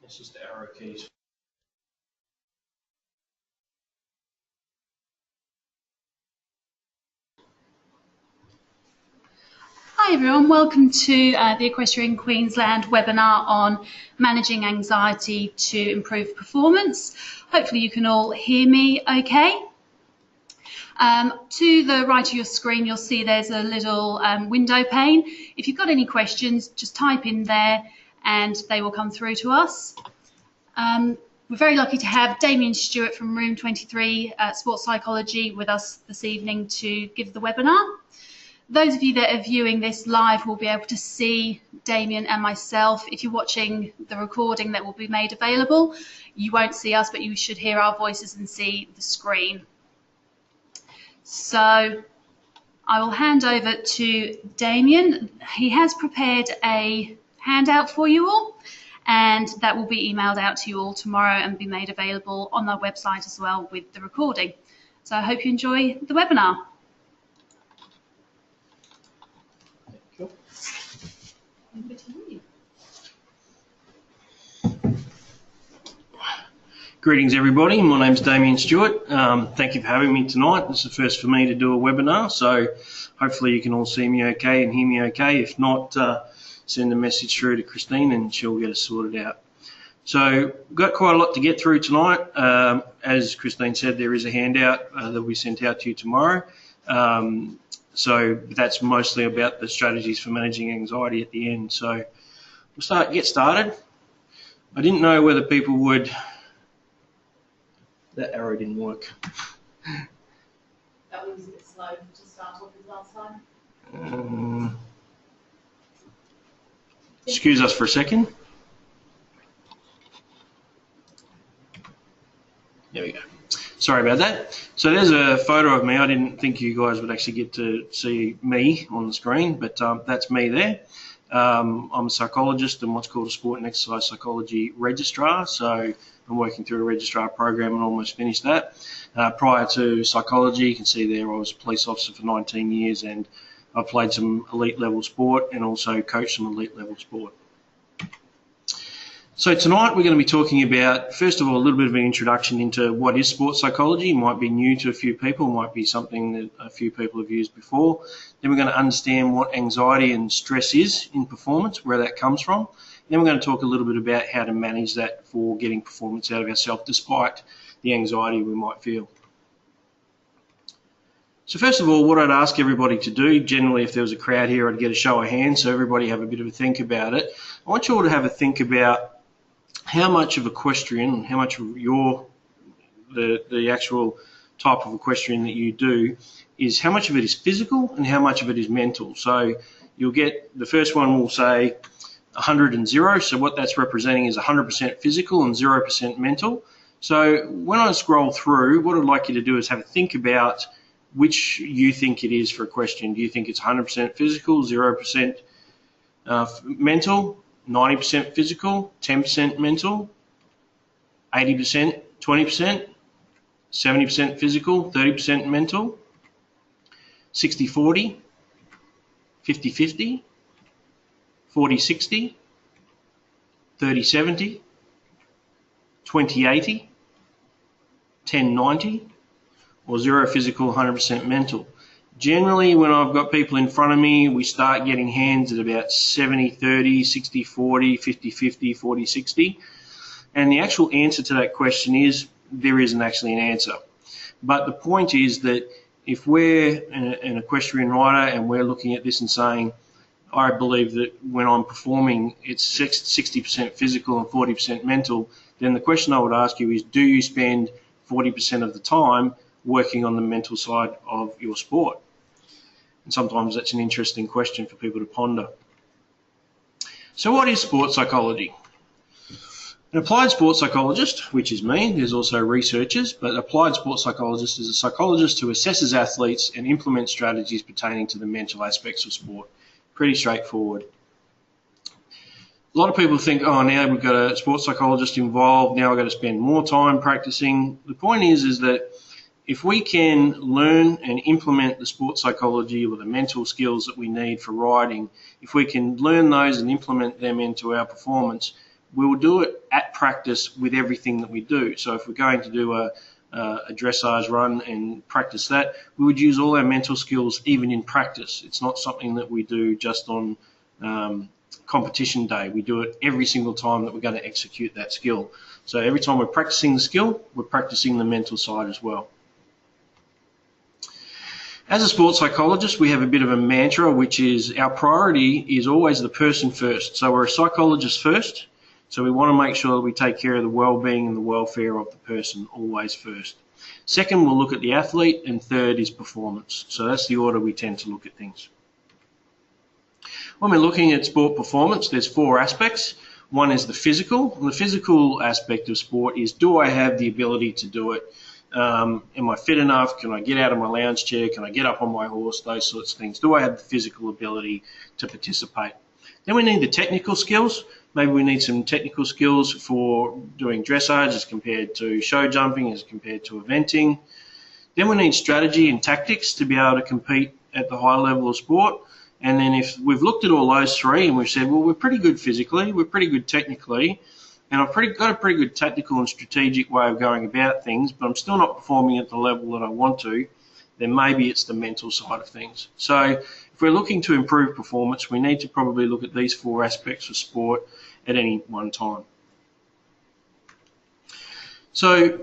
It's just the arrow keys. Hi everyone, welcome to the Equestrian Queensland webinar on managing anxiety to improve performance. Hopefully you can all hear me okay. To the right of your screen you'll see there's a little window pane. If you've got any questions, just type in there and they will come through to us. We're very lucky to have Damien Stewart from Room 23 Sports Psychology with us this evening to give the webinar. Those of you that are viewing this live will be able to see Damien and myself. If you're watching the recording that will be made available, you won't see us, but you should hear our voices and see the screen. So I will hand over to Damien. He has prepared a handout for you all, and that will be emailed out to you all tomorrow and be made available on our website as well with the recording. So I hope you enjoy the webinar. Greetings everybody, my name's Damien Stewart. Thank you for having me tonight. This is the first for me to do a webinar, so hopefully you can all see me okay and hear me okay. If not, send a message through to Christine and she'll get us sorted out. So we've got quite a lot to get through tonight. As Christine said, there is a handout that will be sent out to you tomorrow. So that's mostly about the strategies for managing anxiety at the end. So we'll get started. I didn't know whether people would... That arrow didn't work. That was a bit slow to start off with last time. Excuse us for a second. There we go. Sorry about that. So there's a photo of me. I didn't think you guys would actually get to see me on the screen, but that's me there. I'm a psychologist and what's called a sport and exercise psychology registrar. So I'm working through a registrar program and almost finished that. Prior to psychology, you can see there I was a police officer for 19 years and I played some elite level sport and also coached some elite level sport. So tonight we're going to be talking about, first of all, a little bit of an introduction into what is sports psychology. It might be new to a few people, might be something that a few people have used before. Then we're going to understand what anxiety and stress is in performance, where that comes from. Then we're going to talk a little bit about how to manage that for getting performance out of ourselves despite the anxiety we might feel. So first of all, what I'd ask everybody to do, generally if there was a crowd here, I'd get a show of hands so everybody have a bit of a think about it. I want you all to have a think about how much of equestrian, how much of the actual type of equestrian that you do is how much of it is physical and how much of it is mental. So you'll get, the first one will say 100 and 0. So what that's representing is 100% physical and 0% mental. So when I scroll through, what I'd like you to do is have a think about which you think it is for equestrian. Do you think it's 100% physical, 0% mental? 90% physical, 10% mental, 80%, 20%, 70% physical, 30% mental, 60-40, 50-50, 40-60, 30-70, 20-80, 10-90, or 0 physical, 100% mental. Generally, when I've got people in front of me, we start getting hands at about 70-30, 60-40, 50-50, 40-60. And the actual answer to that question is there isn't actually an answer. But the point is that if we're an equestrian rider and we're looking at this and saying, I believe that when I'm performing, it's 60% physical and 40% mental, then the question I would ask you is, do you spend 40% of the time working on the mental side of your sport? And sometimes that's an interesting question for people to ponder. So what is sports psychology? An applied sports psychologist, which is me, there's also researchers, but an applied sports psychologist is a psychologist who assesses athletes and implements strategies pertaining to the mental aspects of sport. Pretty straightforward. A lot of people think, oh, now we've got a sports psychologist involved, now I've got to spend more time practicing. The point is that if we can learn and implement the sports psychology or the mental skills that we need for riding, if we can learn those and implement them into our performance, we will do it at practice with everything that we do. So if we're going to do a dressage run and practice that, we would use all our mental skills even in practice. It's not something that we do just on competition day. We do it every single time that we're going to execute that skill. So every time we're practicing the skill, we're practicing the mental side as well. As a sports psychologist, we have a bit of a mantra, which is our priority is always the person first. So we're a psychologist first. So we want to make sure that we take care of the well-being and the welfare of the person always first. Second, we'll look at the athlete, and third is performance. So that's the order we tend to look at things. When we're looking at sport performance, there's 4 aspects. One is the physical. And the physical aspect of sport is, do I have the ability to do it? Am I fit enough? Can I get out of my lounge chair? Can I get up on my horse? Those sorts of things. Do I have the physical ability to participate? Then we need the technical skills. Maybe we need some technical skills for doing dressage as compared to show jumping, as compared to eventing. Then we need strategy and tactics to be able to compete at the high level of sport. And then if we've looked at all those 3 and we've said, well, we're pretty good physically, we're pretty good technically, and I've got a pretty good tactical and strategic way of going about things, but I'm still not performing at the level that I want to, then maybe it's the mental side of things. So if we're looking to improve performance, we need to probably look at these 4 aspects of sport at any one time. So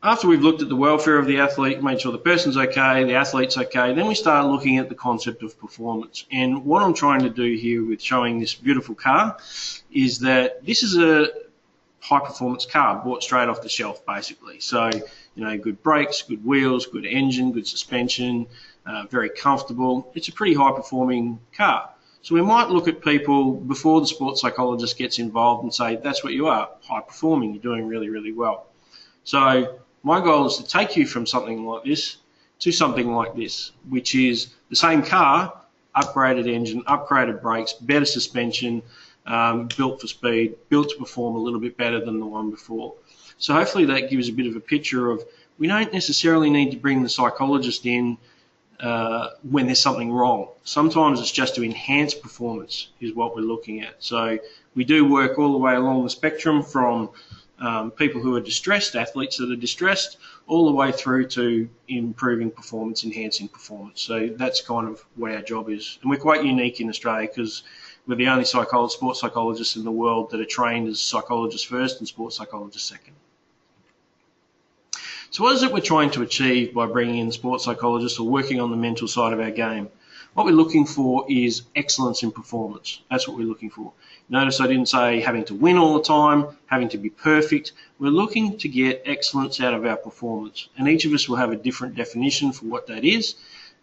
after we've looked at the welfare of the athlete, made sure the person's okay, the athlete's okay, then we start looking at the concept of performance. And what I'm trying to do here with showing this beautiful car is that this is a high performance car bought straight off the shelf basically. So, you know, good brakes, good wheels, good engine, good suspension, very comfortable. It's a pretty high performing car. So we might look at people before the sports psychologist gets involved and say, that's what you are, high performing, you're doing really, really well. So my goal is to take you from something like this to something like this, which is the same car, upgraded engine, upgraded brakes, better suspension, built for speed, built to perform a little bit better than the one before. So hopefully that gives a bit of a picture of, we don't necessarily need to bring the psychologist in when there's something wrong. Sometimes it's just to enhance performance is what we're looking at. So we do work all the way along the spectrum from people who are distressed, athletes that are distressed, all the way through to improving performance, enhancing performance. So that's kind of what our job is. And we're quite unique in Australia because we're the only sports psychologists in the world that are trained as psychologists first and sports psychologists second. So what is it we're trying to achieve by bringing in sports psychologists or working on the mental side of our game? What we're looking for is excellence in performance. That's what we're looking for. Notice I didn't say having to win all the time, having to be perfect. We're looking to get excellence out of our performance. And each of us will have a different definition for what that is,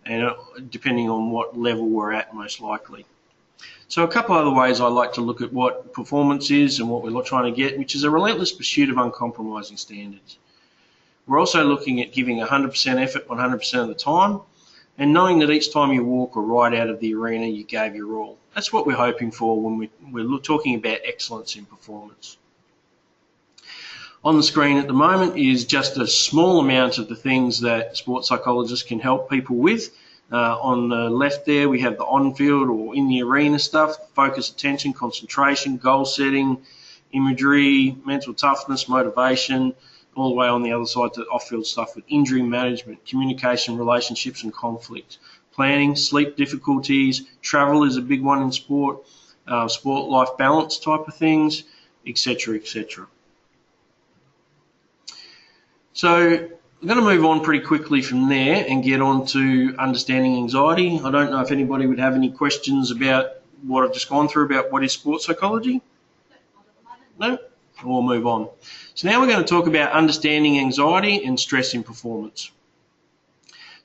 and depending on what level we're at most likely. So a couple other ways I like to look at what performance is and what we're trying to get, which is a relentless pursuit of uncompromising standards. We're also looking at giving 100% effort 100% of the time, and knowing that each time you walk or ride out of the arena, you gave your all. That's what we're hoping for when we're talking about excellence in performance. On the screen at the moment is just a small amount of the things that sports psychologists can help people with. On the left there, we have the on-field or in the arena stuff, focus, attention, concentration, goal setting, imagery, mental toughness, motivation, all the way on the other side to off-field stuff with injury management, communication, relationships and conflict, planning, sleep difficulties, travel is a big one in sport, sport-life balance type of things, etc., etc. So I'm going to move on pretty quickly from there and get on to understanding anxiety. I don't know if anybody would have any questions about what I've just gone through about what is sports psychology. No? We'll move on. So now we're going to talk about understanding anxiety and stress in performance.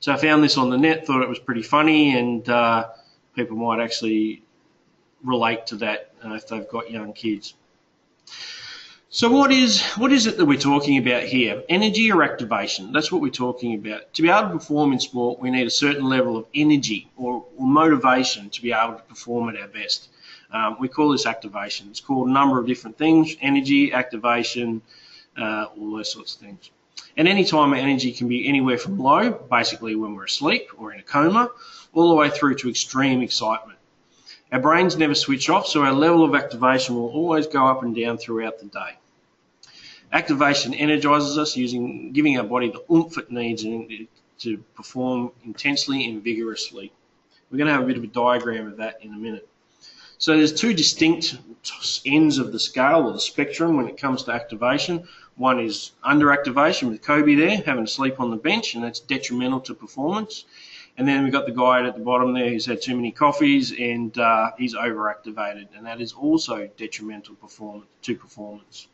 So I found this on the net, thought it was pretty funny, and people might actually relate to that if they've got young kids. So what is it that we're talking about here? Energy or activation? That's what we're talking about. To be able to perform in sport, we need a certain level of energy or motivation to be able to perform at our best. We call this activation. It's called a number of different things: energy, activation, all those sorts of things. And any time our energy can be anywhere from low, basically when we're asleep or in a coma, all the way through to extreme excitement. Our brains never switch off, so our level of activation will always go up and down throughout the day. Activation energizes us, giving our body the oomph it needs to perform intensely and vigorously. We're going to have a bit of a diagram of that in a minute. So there's two distinct ends of the scale or the spectrum when it comes to activation. One is underactivation with Kobe there, having to sleep on the bench, and that's detrimental to performance. And then we've got the guy at the bottom there who's had too many coffees and he's overactivated, and that is also detrimental to performance.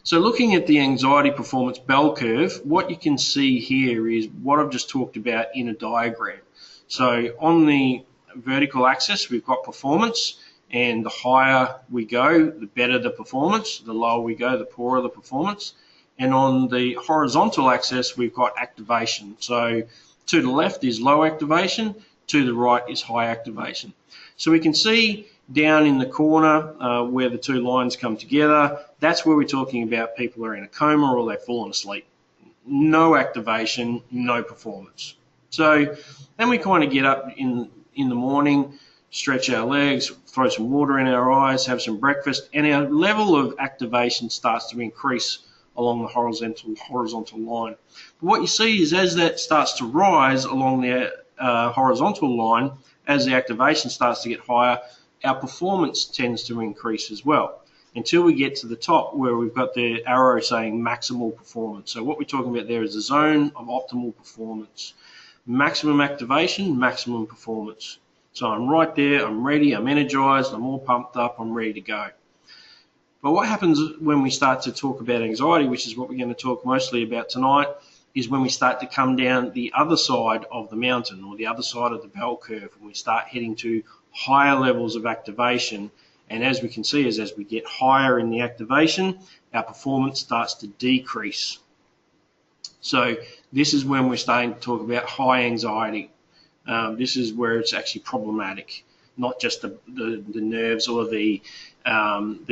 So looking at the anxiety performance bell curve, what you can see here is what I've just talked about in a diagram. So on the vertical axis, we've got performance, and the higher we go, the better the performance. The lower we go, the poorer the performance. And on the horizontal axis, we've got activation. So to the left is low activation, to the right is high activation. So we can see down in the corner where the two lines come together, that's where we're talking about people who are in a coma or they've fallen asleep. No activation, no performance. So then we kind of get up in the morning, stretch our legs, throw some water in our eyes, have some breakfast, and our level of activation starts to increase along the horizontal line. But what you see is as that starts to rise along the horizontal line, as the activation starts to get higher, our performance tends to increase as well, until we get to the top where we've got the arrow saying maximal performance. So what we're talking about there is the zone of optimal performance. Maximum activation, maximum performance. So I'm right there, I'm ready, I'm energized, I'm all pumped up, I'm ready to go. But what happens when we start to talk about anxiety, which is what we're going to talk mostly about tonight, is when we start to come down the other side of the mountain or the other side of the bell curve, and we start heading to higher levels of activation. And as we can see, as we get higher in the activation, our performance starts to decrease. So this is when we're starting to talk about high anxiety. This is where it's actually problematic, not just the nerves or the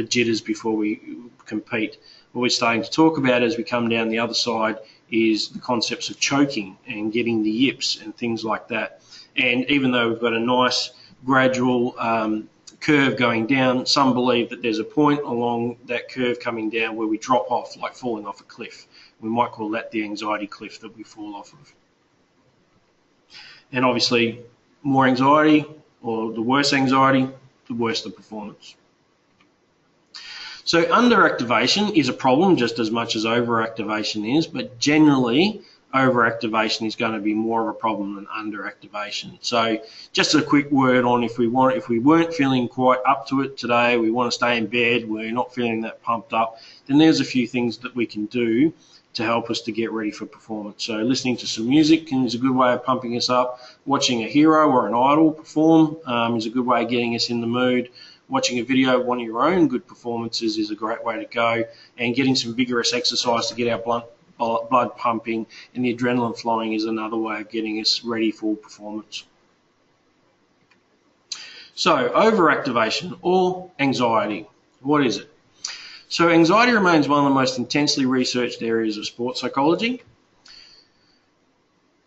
jitters before we compete. What we're starting to talk about as we come down the other side is the concepts of choking and getting the yips and things like that. And even though we've got a nice gradual curve going down, some believe that there's a point along that curve coming down where we drop off, like falling off a cliff. We might call that the anxiety cliff that we fall off of. And obviously, more anxiety, or the worse anxiety, the worse the performance. So underactivation is a problem just as much as overactivation is, but generally overactivation is going to be more of a problem than underactivation. So just a quick word on if we weren't feeling quite up to it today, we want to stay in bed, we're not feeling that pumped up, then there's a few things that we can do to help us to get ready for performance. So listening to some music is a good way of pumping us up. Watching a hero or an idol perform is a good way of getting us in the mood. Watching a video of one of your own good performances is a great way to go. And getting some vigorous exercise to get our blood pumping and the adrenaline flowing is another way of getting us ready for performance. So overactivation or anxiety, what is it? So anxiety remains one of the most intensely researched areas of sports psychology.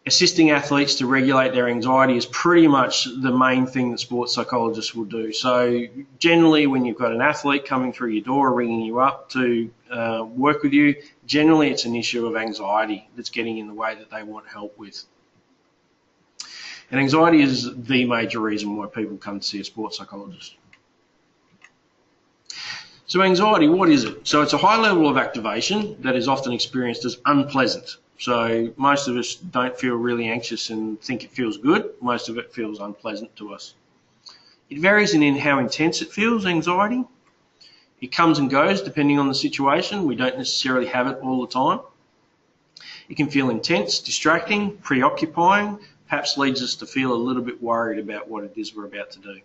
Assisting athletes to regulate their anxiety is pretty much the main thing that sports psychologists will do. So generally when you've got an athlete coming through your door, ringing you up to work with you, generally it's an issue of anxiety that's getting in the way that they want help with. And anxiety is the major reason why people come to see a sports psychologist. So anxiety, what is it? So it's a high level of activation that is often experienced as unpleasant. So most of us don't feel really anxious and think it feels good. Most of it feels unpleasant to us. It varies in how intense it feels, anxiety. It comes and goes depending on the situation. We don't necessarily have it all the time. It can feel intense, distracting, preoccupying, perhaps leads us to feel a little bit worried about what it is we're about to do.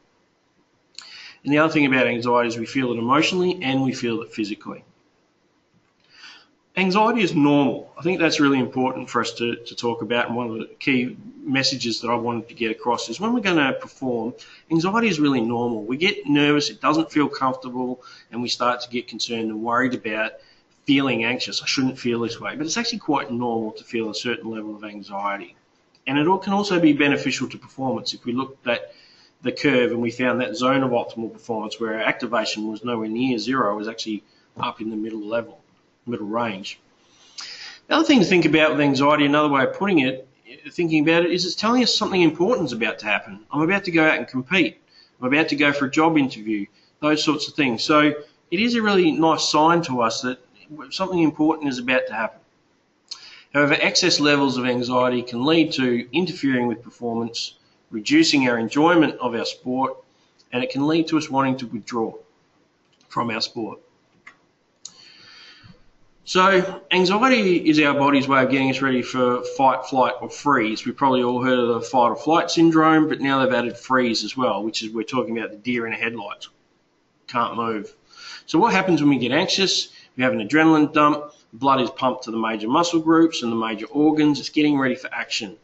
And the other thing about anxiety is we feel it emotionally and we feel it physically. Anxiety is normal. I think that's really important for us to talk about, and one of the key messages that I wanted to get across is when we're going to perform, anxiety is really normal. We get nervous, it doesn't feel comfortable, and we start to get concerned and worried about feeling anxious. I shouldn't feel this way, but it's actually quite normal to feel a certain level of anxiety. And it can also be beneficial to performance. If we look at the curve, and we found that zone of optimal performance where our activation was nowhere near zero, was actually up in the middle range. The other thing to think about with anxiety, another way of putting it, thinking about it, is it's telling us something important is about to happen. I'm about to go out and compete. I'm about to go for a job interview, those sorts of things. So it is a really nice sign to us that something important is about to happen. However, excess levels of anxiety can lead to interfering with performance, reducing our enjoyment of our sport, and it can lead to us wanting to withdraw from our sport. So anxiety is our body's way of getting us ready for fight, flight, or freeze. We've probably all heard of the fight or flight syndrome, but now they've added freeze as well, which is we're talking about the deer in the headlights. Can't move. So what happens when we get anxious? We have an adrenaline dump, blood is pumped to the major muscle groups and the major organs. It's getting ready for action.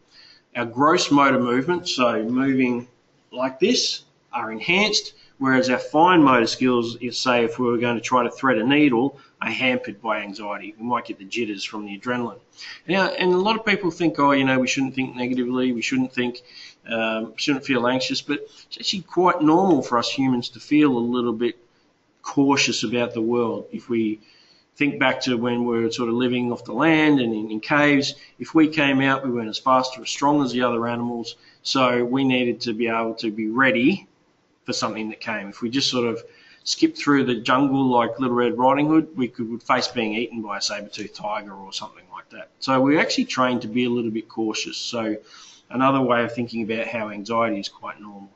Our gross motor movements, so moving like this, are enhanced, whereas our fine motor skills, say if we were going to try to thread a needle, are hampered by anxiety. We might get the jitters from the adrenaline. Now, and a lot of people think, oh, we shouldn't think negatively, we shouldn't feel anxious, but it's actually quite normal for us humans to feel a little bit cautious about the world. If we think back to when we were sort of living off the land and in caves, if we came out, we weren't as fast or as strong as the other animals, so we needed to be able to be ready for something that came. If we just sort of skipped through the jungle like Little Red Riding Hood, we would face being eaten by a saber-toothed tiger or something like that. So we're actually trained to be a little bit cautious. So another way of thinking about how anxiety is quite normal.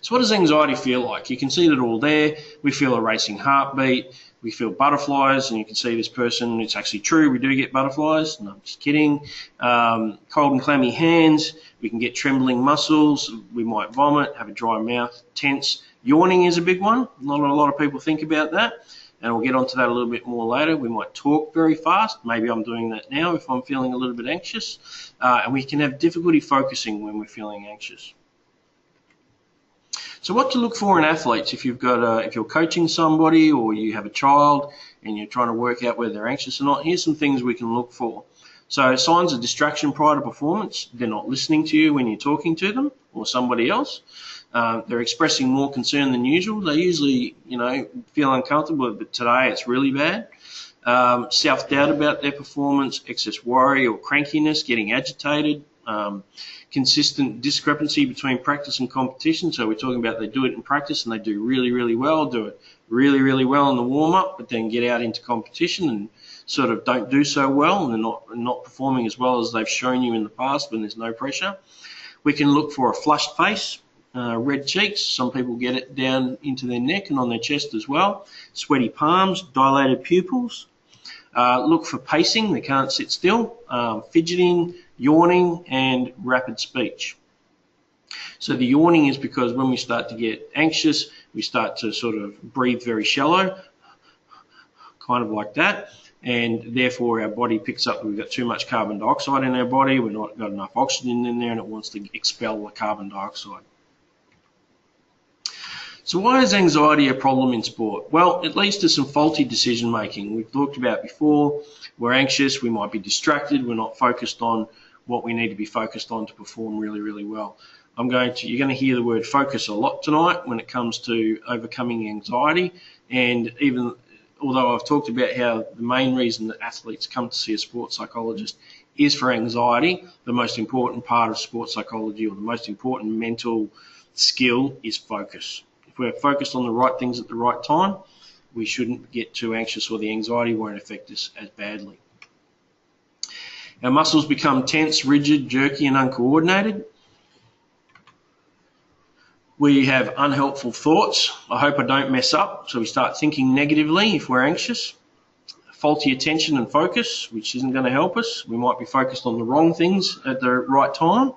So what does anxiety feel like? You can see it all there. We feel a racing heartbeat. We feel butterflies, and you can see this person, it's actually true, we do get butterflies. No, I'm just kidding. Cold and clammy hands. We can get trembling muscles. We might vomit, have a dry mouth, tense. Yawning is a big one. Not a lot of people think about that, and we'll get onto that a little bit more later. We might talk very fast. Maybe I'm doing that now if I'm feeling a little bit anxious. And we can have difficulty focusing when we're feeling anxious. So what to look for in athletes if if you're coaching somebody or you have a child and you're trying to work out whether they're anxious or not, here's some things we can look for. So signs of distraction prior to performance: they're not listening to you when you're talking to them or somebody else. They're expressing more concern than usual. They usually, feel uncomfortable, but today it's really bad. Self-doubt about their performance, excess worry or crankiness, getting agitated, consistent discrepancy between practice and competition. So we're talking about they do it in practice and they do really, really well, do it really, really well in the warm-up, but then get out into competition and sort of don't do so well, and they're not performing as well as they've shown you in the past when there's no pressure. We can look for a flushed face, red cheeks. Some people get it down into their neck and on their chest as well. Sweaty palms, dilated pupils. Look for pacing, they can't sit still, fidgeting, yawning, and rapid speech. So the yawning is because when we start to get anxious, we start to sort of breathe very shallow, kind of like that, and therefore our body picks up that we've got too much carbon dioxide in our body, we've not got enough oxygen in there, and it wants to expel the carbon dioxide. So why is anxiety a problem in sport? Well, it leads to some faulty decision making. We've talked about before, we're anxious, we might be distracted, we're not focused on what we need to be focused on to perform really, really well. You're going to hear the word focus a lot tonight when it comes to overcoming anxiety, and even although I've talked about how the main reason that athletes come to see a sports psychologist is for anxiety, the most important part of sports psychology, or the most important mental skill, is focus. If we're focused on the right things at the right time, we shouldn't get too anxious, or the anxiety won't affect us as badly. Our muscles become tense, rigid, jerky, and uncoordinated. We have unhelpful thoughts. I hope I don't mess up. So we start thinking negatively if we're anxious. Faulty attention and focus, which isn't going to help us. We might be focused on the wrong things at the right time.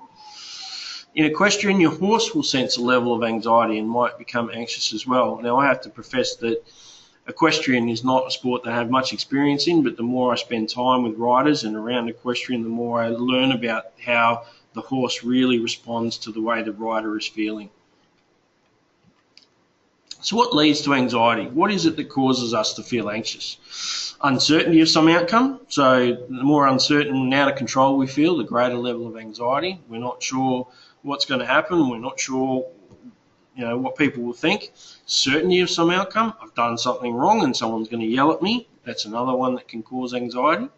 In equestrian, your horse will sense a level of anxiety and might become anxious as well. Now, I have to profess that equestrian is not a sport that I have much experience in, but the more I spend time with riders and around equestrian, the more I learn about how the horse really responds to the way the rider is feeling. So what leads to anxiety? What is it that causes us to feel anxious? Uncertainty of some outcome. So the more uncertain and out of control we feel, the greater level of anxiety. We're not sure what's going to happen. We're not sure, what people will think. Certainty of some outcome. I've done something wrong and someone's going to yell at me. That's another one that can cause anxiety.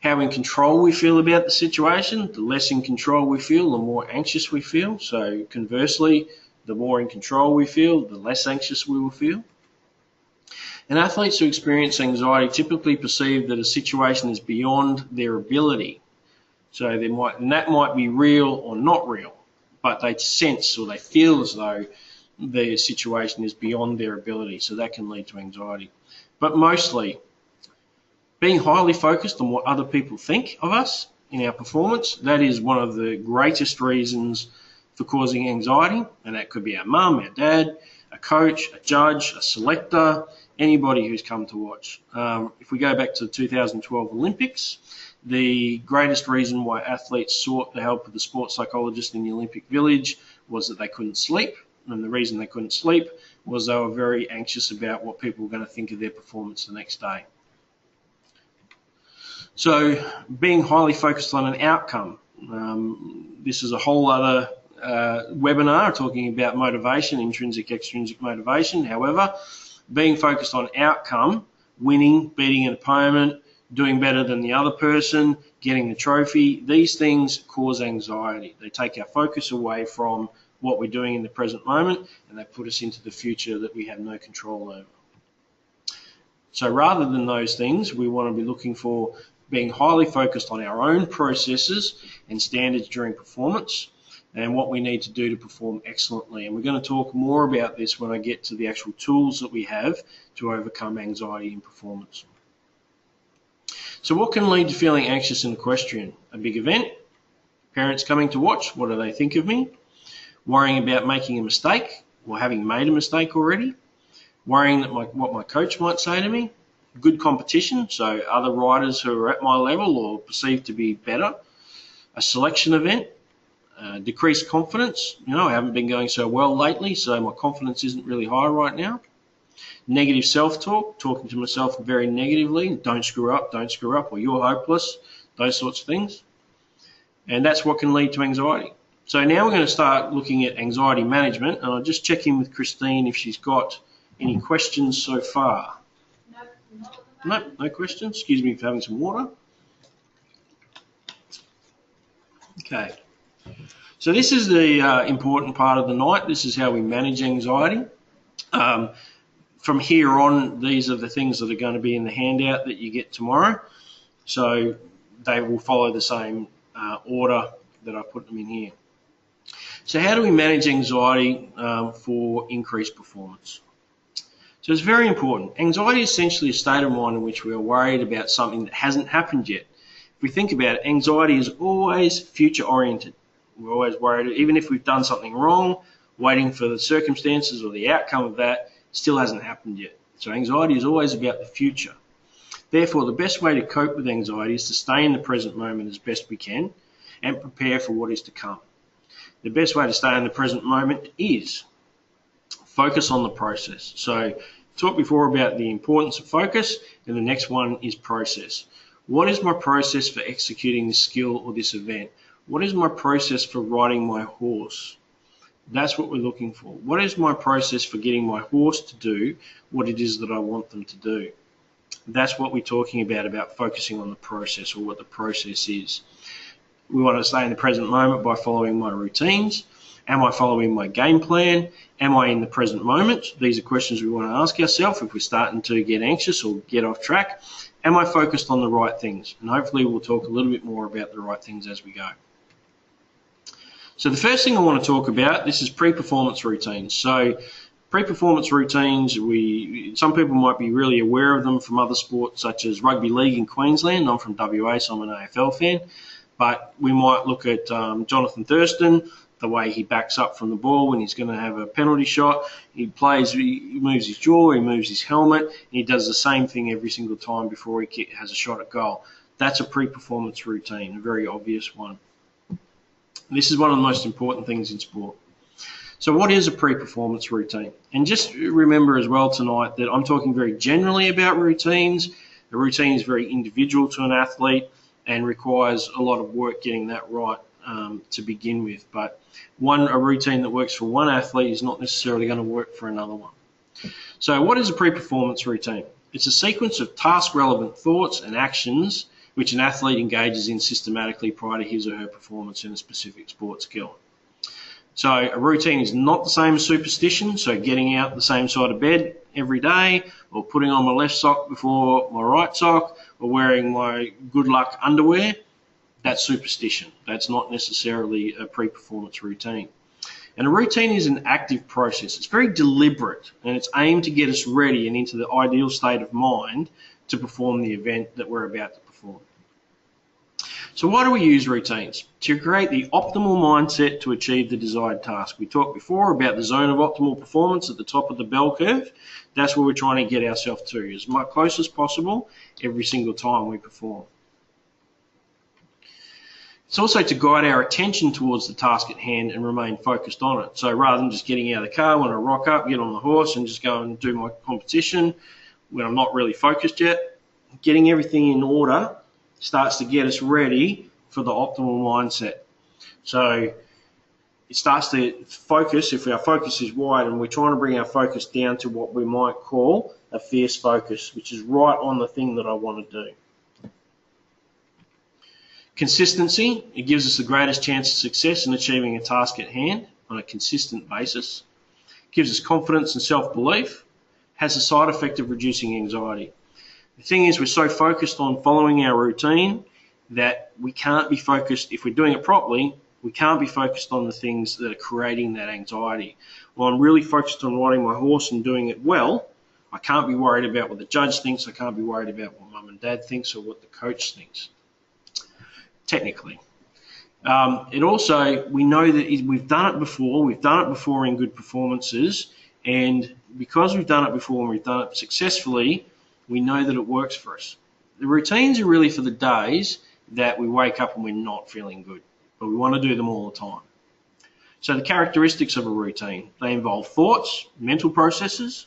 How in control we feel about the situation. The less in control we feel, the more anxious we feel. So conversely, the more in control we feel, the less anxious we will feel. And athletes who experience anxiety typically perceive that a situation is beyond their ability. So that might be real or not real, but they sense or they feel as though the situation is beyond their ability. So that can lead to anxiety. But mostly, being highly focused on what other people think of us in our performance, that is one of the greatest reasons for causing anxiety. And that could be our mum, our dad, a coach, a judge, a selector, anybody who's come to watch. If we go back to the 2012 Olympics, the greatest reason why athletes sought the help of the sports psychologist in the Olympic Village was that they couldn't sleep. And the reason they couldn't sleep was they were very anxious about what people were going to think of their performance the next day. So being highly focused on an outcome. This is a whole other webinar talking about motivation, intrinsic, extrinsic motivation. However, being focused on outcome, winning, beating an opponent, doing better than the other person, getting the trophy, these things cause anxiety. They take our focus away from what we're doing in the present moment, and they put us into the future that we have no control over. So rather than those things, we want to be looking for being highly focused on our own processes and standards during performance and what we need to do to perform excellently. And we're going to talk more about this when I get to the actual tools that we have to overcome anxiety in performance. So what can lead to feeling anxious in equestrian? A big event, parents coming to watch, what do they think of me? Worrying about making a mistake or having made a mistake already. Worrying that what my coach might say to me. Good competition, so other riders who are at my level or perceived to be better. A selection event. Decreased confidence. I haven't been going so well lately, so my confidence isn't really high right now. Negative self-talk, talking to myself very negatively. Don't screw up, or you're hopeless, those sorts of things. And that's what can lead to anxiety. So now we're going to start looking at anxiety management, and I'll just check in with Christine if she's got any questions so far. No questions. Excuse me for having some water. Okay. So this is the important part of the night. This is how we manage anxiety. From here on, these are the things that are going to be in the handout that you get tomorrow. So they will follow the same order that I put them in here. So how do we manage anxiety for increased performance? So it's very important. Anxiety is essentially a state of mind in which we are worried about something that hasn't happened yet. If we think about it, anxiety is always future-oriented. We're always worried, even if we've done something wrong, waiting for the circumstances or the outcome of that still hasn't happened yet. So anxiety is always about the future. Therefore, the best way to cope with anxiety is to stay in the present moment as best we can and prepare for what is to come. The best way to stay in the present moment is focus on the process. So talked before about the importance of focus, and the next one is process. What is my process for executing this skill or this event? What is my process for riding my horse? That's what we're looking for. What is my process for getting my horse to do what it is that I want them to do? That's what we're talking about focusing on the process or what the process is. We want to stay in the present moment by following my routines. Am I following my game plan? Am I in the present moment? These are questions we want to ask ourselves if we're starting to get anxious or get off track. Am I focused on the right things? And hopefully we'll talk a little bit more about the right things as we go. So the first thing I want to talk about, this is pre-performance routines. So pre-performance routines, some people might be really aware of them from other sports such as rugby league in Queensland. I'm from WA, so I'm an AFL fan. But we might look at Jonathan Thurston, the way he backs up from the ball when he's going to have a penalty shot. He moves his jaw, he moves his helmet, and he does the same thing every single time before he has a shot at goal. That's a pre-performance routine, a very obvious one. This is one of the most important things in sport. So what is a pre-performance routine? And just remember as well tonight that I'm talking very generally about routines. The routine is very individual to an athlete and requires a lot of work getting that right. to begin with. But a routine that works for one athlete is not necessarily going to work for another one. So what is a pre-performance routine? It's a sequence of task-relevant thoughts and actions which an athlete engages in systematically prior to his or her performance in a specific sport skill. So a routine is not the same as superstition, so getting out the same side of bed every day, or putting on my left sock before my right sock, or wearing my good luck underwear. That's superstition. That's not necessarily a pre-performance routine. And a routine is an active process. It's very deliberate, and it's aimed to get us ready and into the ideal state of mind to perform the event that we're about to perform. So why do we use routines? To create the optimal mindset to achieve the desired task. We talked before about the zone of optimal performance at the top of the bell curve. That's where we're trying to get ourselves to, as much close as possible every single time we perform. It's also to guide our attention towards the task at hand and remain focused on it. So rather than just getting out of the car when I rock up, get on the horse and just go and do my competition when I'm not really focused yet, getting everything in order starts to get us ready for the optimal mindset. So it starts to focus. If our focus is wide and we're trying to bring our focus down to what we might call a fierce focus, which is right on the thing that I want to do. Consistency, it gives us the greatest chance of success in achieving a task at hand on a consistent basis. It gives us confidence and self-belief, has a side effect of reducing anxiety. The thing is, we're so focused on following our routine that we can't be focused, if we're doing it properly, we can't be focused on the things that are creating that anxiety. Well, I'm really focused on riding my horse and doing it well. I can't be worried about what the judge thinks. I can't be worried about what mum and dad thinks or what the coach thinks, technically. It also, we know that we've done it before in good performances, and because we've done it before and we've done it successfully, we know that it works for us. The routines are really for the days that we wake up and we're not feeling good, but we want to do them all the time. So the characteristics of a routine, they involve thoughts, mental processes,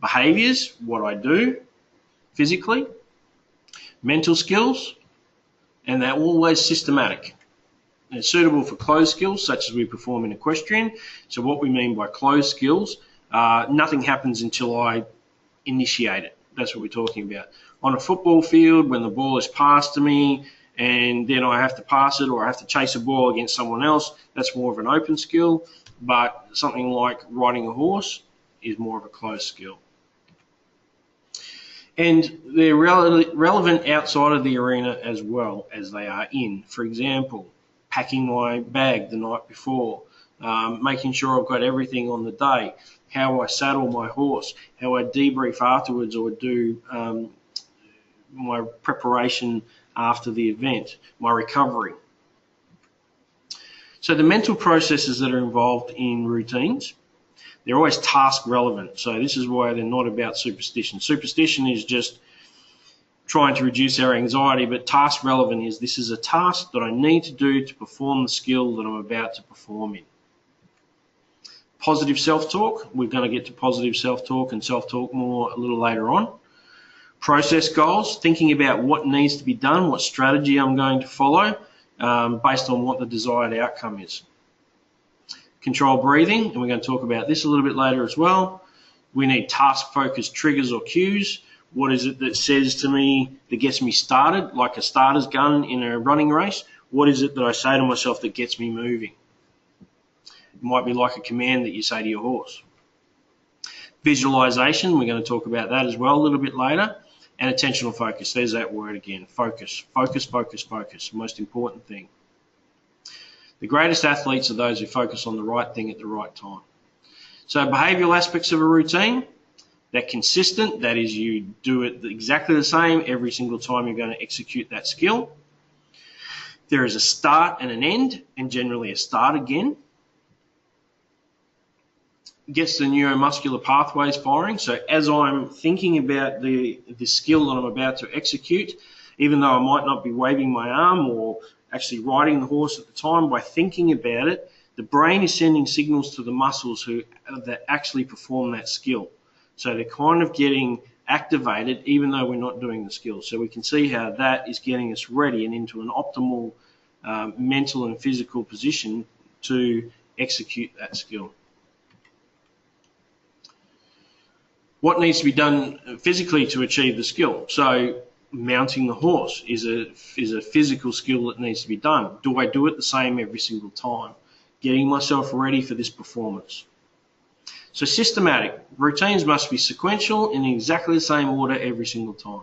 behaviours, what I do physically, mental skills, and they're always systematic. They're suitable for closed skills, such as we perform in equestrian. So what we mean by closed skills, nothing happens until I initiate it. That's what we're talking about. On a football field, when the ball is passed to me and then I have to pass it or I have to chase a ball against someone else, that's more of an open skill. But something like riding a horse is more of a closed skill. And they're relevant outside of the arena as well as they are in. For example, packing my bag the night before, making sure I've got everything on the day, how I saddle my horse, how I debrief afterwards or do my preparation after the event, my recovery. So the mental processes that are involved in routines, they're always task relevant. So this is why they're not about superstition. Superstition is just trying to reduce our anxiety, but task relevant is this is a task that I need to do to perform the skill that I'm about to perform in. Positive self-talk, we're going to get to positive self-talk and self-talk more a little later on. Process goals, thinking about what needs to be done, what strategy I'm going to follow based on what the desired outcome is. Control breathing, and we're going to talk about this a little bit later as well. We need task-focused triggers or cues. What is it that says to me, that gets me started, like a starter's gun in a running race? What is it that I say to myself that gets me moving? It might be like a command that you say to your horse. Visualization, we're going to talk about that as well a little bit later. And attentional focus, there's that word again, focus. Focus, focus, focus, most important thing. The greatest athletes are those who focus on the right thing at the right time. So behavioural aspects of a routine, they're consistent, that is you do it exactly the same every single time you're going to execute that skill. There is a start and an end, and generally a start again. Gets the neuromuscular pathways firing. So as I'm thinking about the skill that I'm about to execute, even though I might not be waving my arm or actually riding the horse at the time, by thinking about it, the brain is sending signals to the muscles that actually perform that skill. So they're kind of getting activated even though we're not doing the skill. So we can see how that is getting us ready and into an optimal mental and physical position to execute that skill. What needs to be done physically to achieve the skill? So mounting the horse is a physical skill that needs to be done. Do I do it the same every single time? Getting myself ready for this performance. So systematic. Routines must be sequential in exactly the same order every single time.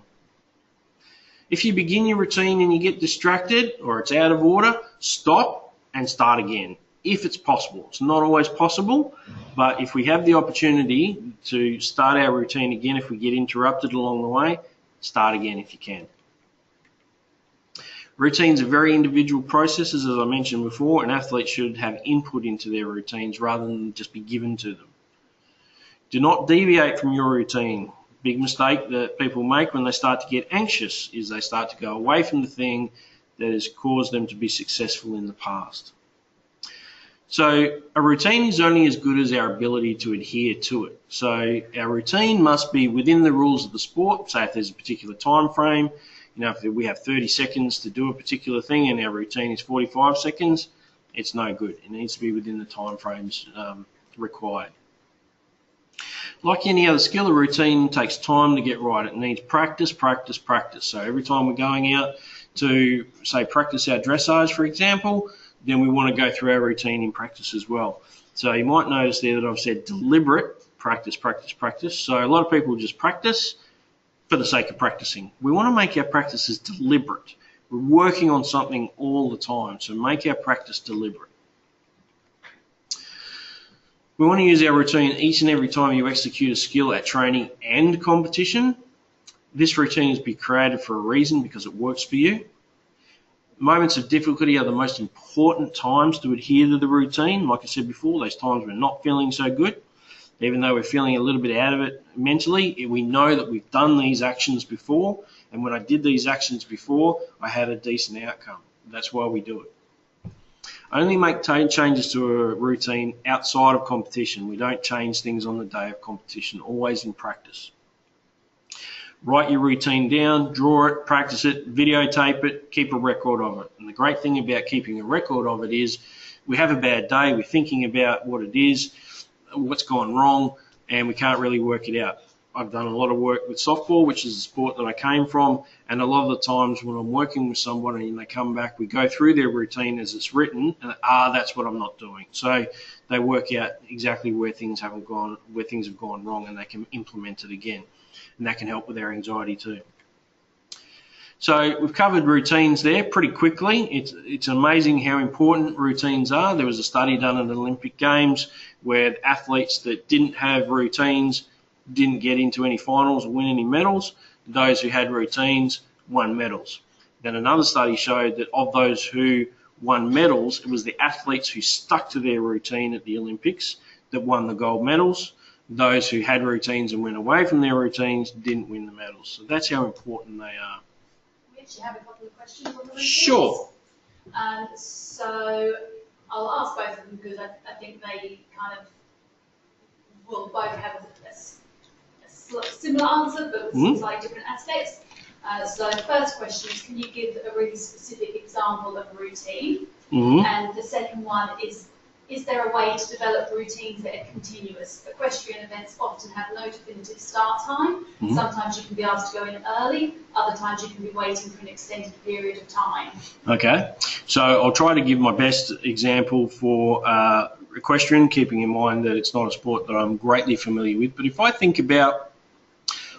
If you begin your routine and you get distracted or it's out of order, stop and start again. If it's possible. It's not always possible, but if we have the opportunity to start our routine again, if we get interrupted along the way, start again if you can. Routines are very individual processes, as I mentioned before, and athletes should have input into their routines rather than just be given to them. Do not deviate from your routine. Big mistake that people make when they start to get anxious is they start to go away from the thing that has caused them to be successful in the past. So a routine is only as good as our ability to adhere to it. So our routine must be within the rules of the sport. Say if there's a particular time frame, if we have 30 seconds to do a particular thing and our routine is 45 seconds, it's no good. It needs to be within the time frames required. Like any other skill, a routine takes time to get right. It needs practice, practice, practice. So every time we're going out to, say, practice our dressage, for example, then we want to go through our routine in practice as well. So you might notice there that I've said deliberate practice, practice, practice. So a lot of people just practice for the sake of practicing. We want to make our practices deliberate. We're working on something all the time, so make our practice deliberate. We want to use our routine each and every time you execute a skill at training and competition. This routine has been created for a reason because it works for you. Moments of difficulty are the most important times to adhere to the routine. Like I said before, those times we're not feeling so good, even though we're feeling a little bit out of it mentally, we know that we've done these actions before, and when I did these actions before, I had a decent outcome. That's why we do it. Only make changes to a routine outside of competition. We don't change things on the day of competition, always in practice. Write your routine down, draw it, practice it, videotape it, keep a record of it. And the great thing about keeping a record of it is we have a bad day, we're thinking about what it is, what's gone wrong, and we can't really work it out. I've done a lot of work with softball, which is the sport that I came from, and a lot of the times when I'm working with somebody and they come back, we go through their routine as it's written, and that's what I'm not doing. So they work out exactly where things have gone wrong, and they can implement it again. And that can help with our anxiety too. So we've covered routines there pretty quickly. It's amazing how important routines are. There was a study done at the Olympic Games where athletes that didn't have routines didn't get into any finals or win any medals. Those who had routines won medals. Then another study showed that of those who won medals, it was the athletes who stuck to their routine at the Olympics that won the gold medals. Those who had routines and went away from their routines didn't win the medals. So that's how important they are. We actually have a couple of questions on the routines. Sure. So I'll ask both of them because I think they kind of will both have a similar answer but with slightly different aspects. So the first question is, can you give a really specific example of a routine? And the second one is there a way to develop routines that are continuous? Equestrian events often have no definitive start time. Sometimes you can be asked to go in early, other times you can be waiting for an extended period of time. Okay, so I'll try to give my best example for equestrian, keeping in mind that it's not a sport that I'm greatly familiar with. But if I think about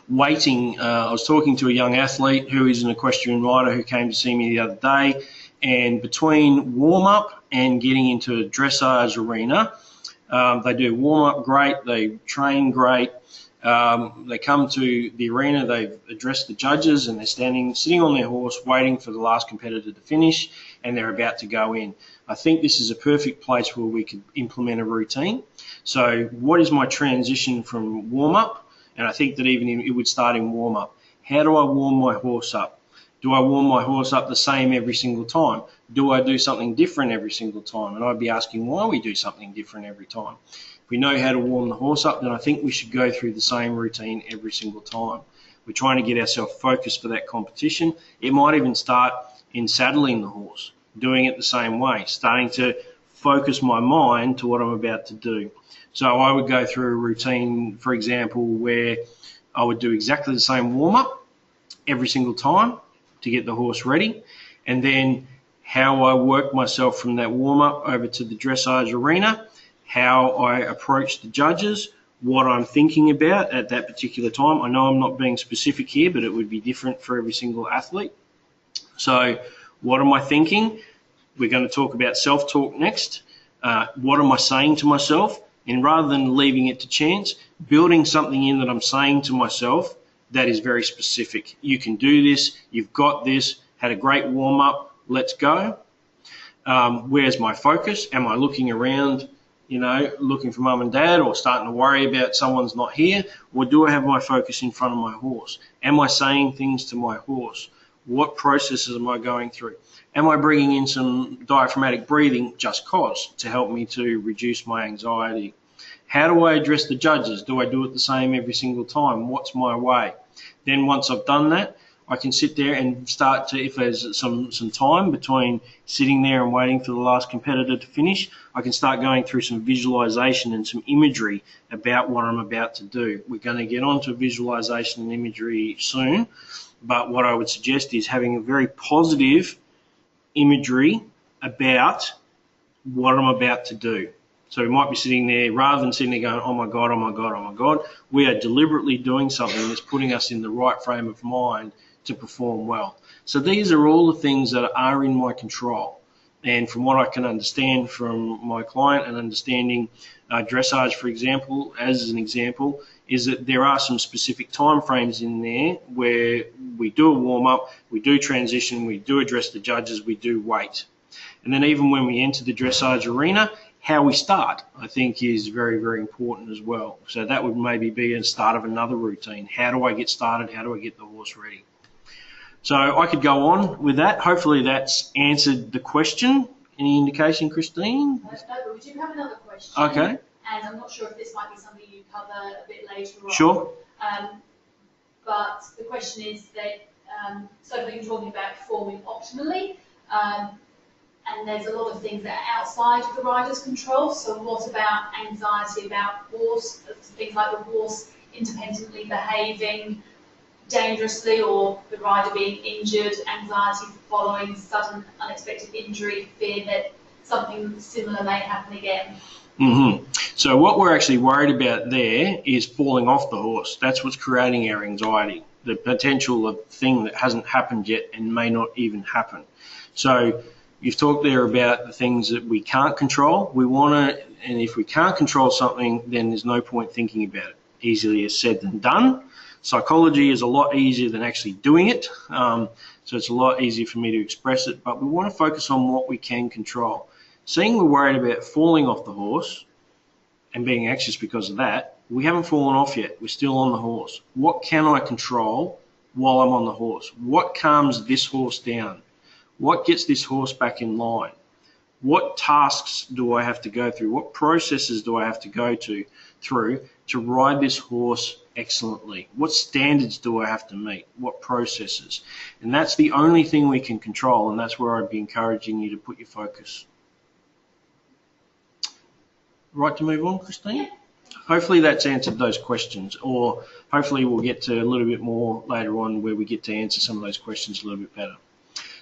waiting, I was talking to a young athlete who is an equestrian rider who came to see me the other day, and between warm-up and getting into a dressage arena, they do warm-up great, they train great, they come to the arena, they've addressed the judges, and they're sitting on their horse waiting for the last competitor to finish, and they're about to go in. I think this is a perfect place where we could implement a routine. So what is my transition from warm-up? And I think that even it would start in warm-up. How do I warm my horse up? Do I warm my horse up the same every single time? Do I do something different every single time? And I'd be asking why we do something different every time. If we know how to warm the horse up, then I think we should go through the same routine every single time. We're trying to get ourselves focused for that competition. It might even start in saddling the horse. doing it the same way, starting to focus my mind to what I'm about to do. So I would go through a routine, for example, where I would do exactly the same warm-up every single time to get the horse ready, and then how I work myself from that warm-up over to the dressage arena, how I approach the judges, what I'm thinking about at that particular time. I know I'm not being specific here, but it would be different for every single athlete. So what am I thinking? We're going to talk about self-talk next. What am I saying to myself? And rather than leaving it to chance, building something in that I'm saying to myself that is very specific. You can do this. You've got this. Had a great warm-up. Let's go. Where's my focus? Am I looking around, looking for mum and dad, or starting to worry about someone's not here? Or do I have my focus in front of my horse? Am I saying things to my horse? What processes am I going through? Am I bringing in some diaphragmatic breathing just cause to help me to reduce my anxiety? How do I address the judges? Do I do it the same every single time? What's my way? Then once I've done that, I can sit there and start to, if there's some time between sitting there and waiting for the last competitor to finish, I can start going through some visualization and some imagery about what I'm about to do. We're going to get onto visualization and imagery soon, but what I would suggest is having a very positive imagery about what I'm about to do. So we might be sitting there, rather than sitting there going, oh my God, oh my God, oh my God, we are deliberately doing something that's putting us in the right frame of mind to perform well. So these are all the things that are in my control. And from what I can understand from my client and understanding dressage, for example, as an example, is that there are some specific time frames in there where we do a warm-up, we do transition, we do address the judges, we do wait. And then even when we enter the dressage arena, how we start, I think, is very, very important as well. So that would maybe be a start of another routine. How do I get started? How do I get the horse ready? So I could go on with that. Hopefully that's answered the question. Any indication, Christine? No, but we do have another question. Okay. And I'm not sure if this might be something you cover a bit later on. Sure. But the question is that, so you're talking about performing optimally, and there's a lot of things that are outside of the rider's control. So what about anxiety about horse, things like the horse independently behaving dangerously, or the rider being injured, anxiety following sudden unexpected injury, fear that something similar may happen again? So what we're actually worried about there is falling off the horse. That's what's creating our anxiety, the potential of thing that hasn't happened yet and may not even happen. So you've talked there about the things that we can't control. We want to, and if we can't control something, then there's no point thinking about it. Easier said than done. Psychology is a lot easier than actually doing it. So it's a lot easier for me to express it, but we want to focus on what we can control. Seeing we're worried about falling off the horse and being anxious because of that, we haven't fallen off yet. We're still on the horse. What can I control while I'm on the horse? What calms this horse down? What gets this horse back in line? What tasks do I have to go through? What processes do I have to go through to ride this horse excellently? What standards do I have to meet? What processes? And that's the only thing we can control, and that's where I'd be encouraging you to put your focus. Right to move on, Christine? Yeah. Hopefully that's answered those questions, or hopefully we'll get to a little bit more later on where we get to answer some of those questions a little bit better.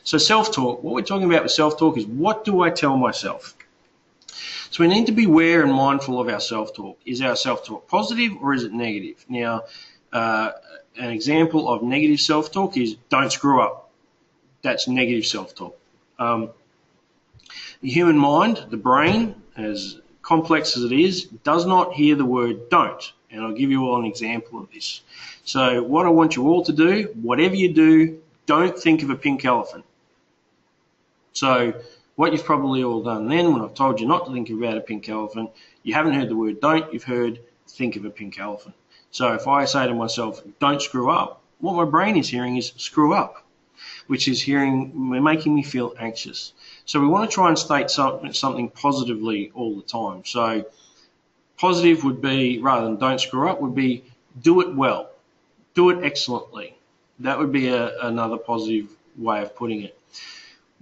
So self-talk, what we're talking about with self-talk is, what do I tell myself? So we need to be aware and mindful of our self-talk. Is our self-talk positive or is it negative? Now, an example of negative self-talk is, don't screw up. That's negative self-talk. The human mind, the brain, as complex as it is, does not hear the word don't. And I'll give you all an example of this. So what I want you all to do, whatever you do, don't think of a pink elephant. So what you've probably all done then, when I've told you not to think about a pink elephant, you haven't heard the word don't, you've heard think of a pink elephant. So if I say to myself, don't screw up, what my brain is hearing is screw up, which is making me feel anxious. So we want to try and state something positively all the time. So positive would be, rather than don't screw up, would be do it well, do it excellently. That would be another positive way of putting it.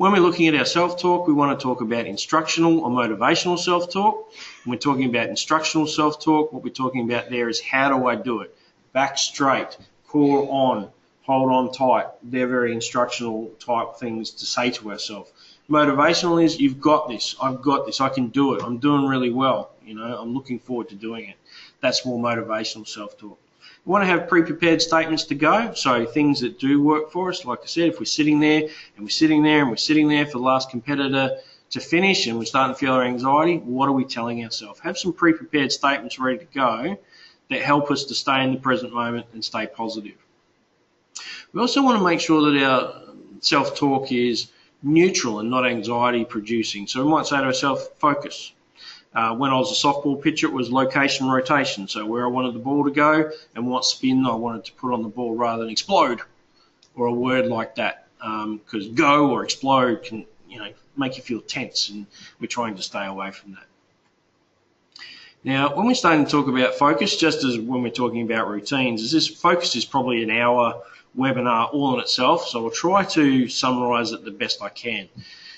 When we're looking at our self-talk, we want to talk about instructional or motivational self-talk. When we're talking about instructional self-talk, what we're talking about there is how do I do it? Back straight, core on, hold on tight. They're very instructional type things to say to ourselves. Motivational is you've got this, I've got this, I can do it, I'm doing really well, I'm looking forward to doing it. That's more motivational self-talk. We want to have pre-prepared statements to go, so things that do work for us. Like I said, if we're sitting there and we're sitting there and we're sitting there for the last competitor to finish and we're starting to feel our anxiety, what are we telling ourselves? Have some pre-prepared statements ready to go that help us to stay in the present moment and stay positive. We also want to make sure that our self-talk is neutral and not anxiety producing. So we might say to ourselves, focus. When I was a softball pitcher, it was location rotation. So where I wanted the ball to go and what spin I wanted to put on the ball rather than explode or a word like that. Because go or explode can, make you feel tense, and we're trying to stay away from that. Now, when we're starting to talk about focus, just as when we're talking about routines, this focus is probably an hour webinar all in itself, so I'll try to summarise it the best I can.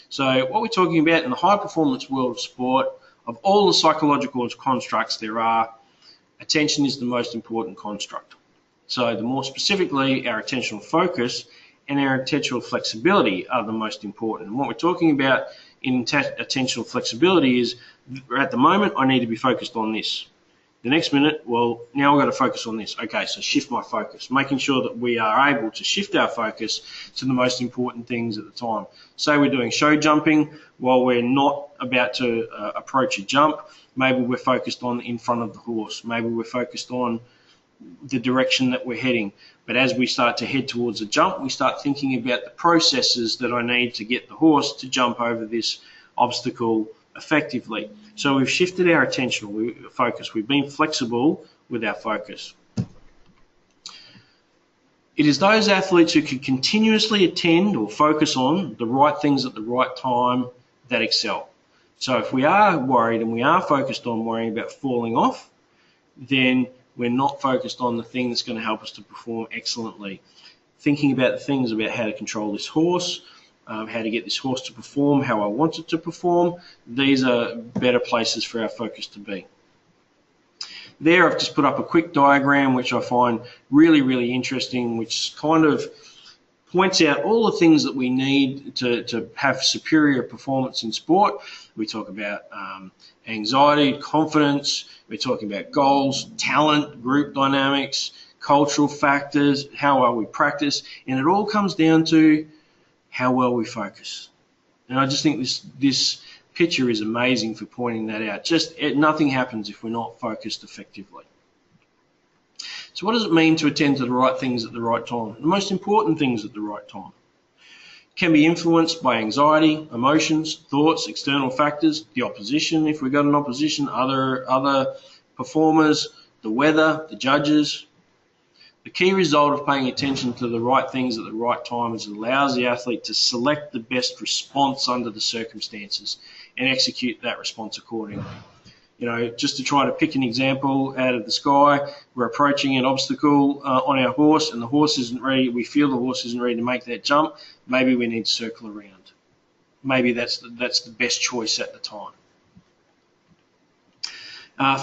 So what we're talking about in the high performance world of sport, of all the psychological constructs there are, attention is the most important construct. So the more specifically, our attentional focus and our attentional flexibility are the most important. And what we're talking about in attentional flexibility is, at the moment, I need to be focused on this. The next minute, well, now I've got to focus on this. Okay, so shift my focus, making sure that we are able to shift our focus to the most important things at the time. Say we're doing show jumping while we're not about to approach a jump. Maybe we're focused on in front of the horse. Maybe we're focused on the direction that we're heading. But as we start to head towards a jump, we start thinking about the processes that I need to get the horse to jump over this obstacle effectively. So we've shifted our attentional focus. We've been flexible with our focus. It is those athletes who can continuously attend or focus on the right things at the right time that excel. So if we are worried and we are focused on worrying about falling off, then we're not focused on the thing that's going to help us to perform excellently. Thinking about the things about how to control this horse, how to get this horse to perform how I want it to perform, these are better places for our focus to be. There I've just put up a quick diagram which I find really, really interesting, which kind of points out all the things that we need to have superior performance in sport. We talk about anxiety, confidence, we're talking about goals, talent, group dynamics, cultural factors, how well we practice, and it all comes down to how well we focus. And I just think this picture is amazing for pointing that out. Nothing happens if we're not focused effectively. So what does it mean to attend to the right things at the right time? The most important things at the right time. It can be influenced by anxiety, emotions, thoughts, external factors, the opposition, if we've got an opposition, other performers, the weather, the judges. The key result of paying attention to the right things at the right time is it allows the athlete to select the best response under the circumstances and execute that response accordingly. Just to try to pick an example out of the sky, we're approaching an obstacle on our horse and the horse isn't ready, we feel the horse isn't ready to make that jump, maybe we need to circle around. Maybe that's the best choice at the time.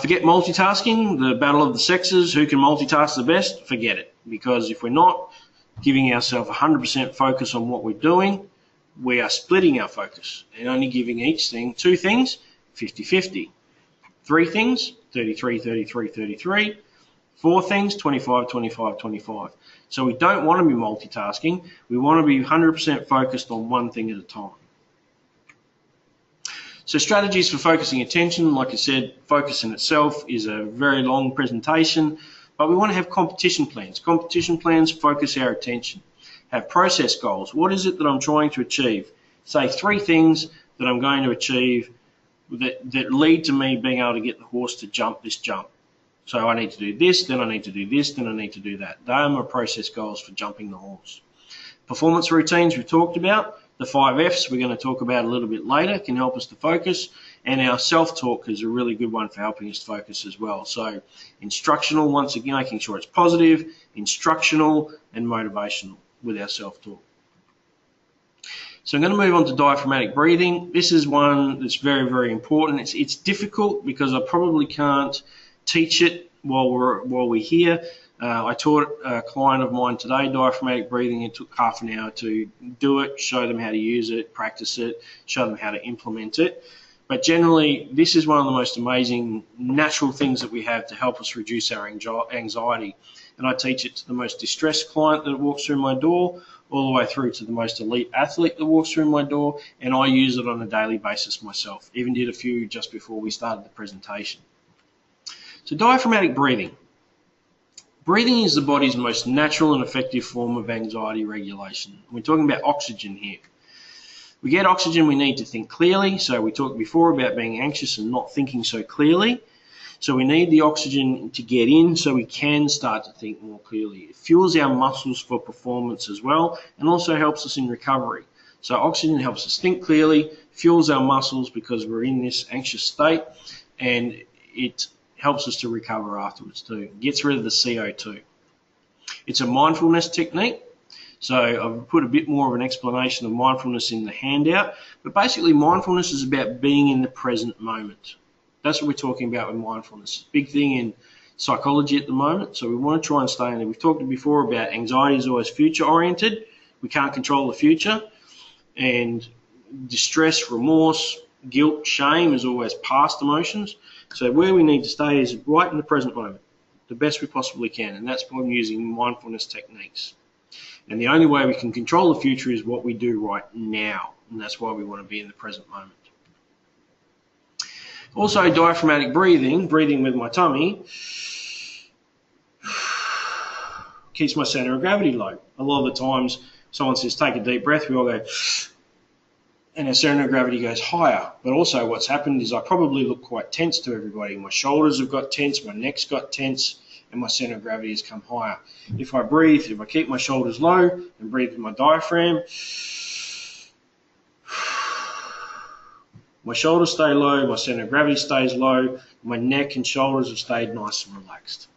Forget multitasking, the battle of the sexes, who can multitask the best, forget it. Because if we're not giving ourselves 100% focus on what we're doing, we are splitting our focus and only giving each thing 2 things, 50-50. 3 things, 33-33-33. 4 things, 25-25-25. So we don't want to be multitasking. We want to be 100% focused on one thing at a time. So strategies for focusing attention, like I said, focus in itself is a very long presentation, but we want to have competition plans. Competition plans focus our attention. Have process goals. What is it that I'm trying to achieve? Say 3 things that I'm going to achieve that lead to me being able to get the horse to jump this jump. So I need to do this, then I need to do this, then I need to do that. They are my process goals for jumping the horse. Performance routines we've talked about. The 5 Fs we're going to talk about a little bit later can help us to focus. And our self-talk is a really good one for helping us to focus as well. So instructional, once again, making sure it's positive, instructional and motivational with our self-talk. So I'm going to move on to diaphragmatic breathing. This is one that's very, very important. It's difficult because I probably can't teach it while we're here. I taught a client of mine today diaphragmatic breathing. It took half an hour to do it, show them how to use it, practice it, show them how to implement it. But generally, this is one of the most amazing natural things that we have to help us reduce our anxiety. And I teach it to the most distressed client that walks through my door, all the way through to the most elite athlete that walks through my door, and I use it on a daily basis myself. Even did a few just before we started the presentation. So diaphragmatic breathing. Breathing is the body's most natural and effective form of anxiety regulation. We're talking about oxygen here. We get oxygen, we need to think clearly. So we talked before about being anxious and not thinking so clearly. So we need the oxygen to get in so we can start to think more clearly. It fuels our muscles for performance as well, and also helps us in recovery. So oxygen helps us think clearly, fuels our muscles because we're in this anxious state, and it helps us to recover afterwards too. It gets rid of the CO2. It's a mindfulness technique. So I've put a bit more of an explanation of mindfulness in the handout, but basically mindfulness is about being in the present moment. That's what we're talking about with mindfulness. Big thing in psychology at the moment. So we want to try and stay in there. We've talked before about anxiety is always future oriented. We can't control the future. And distress, remorse, guilt, shame is always past emotions. So where we need to stay is right in the present moment, the best we possibly can. And that's by using mindfulness techniques. And the only way we can control the future is what we do right now. And that's why we want to be in the present moment. Also, diaphragmatic breathing, breathing with my tummy, keeps my center of gravity low. A lot of the times, someone says, take a deep breath, we all go, and our center of gravity goes higher. But also what's happened is I probably look quite tense to everybody. My shoulders have got tense, my neck's got tense, and my center of gravity has come higher. If I breathe, if I keep my shoulders low and breathe with my diaphragm, my shoulders stay low, my center of gravity stays low, my neck and shoulders have stayed nice and relaxed.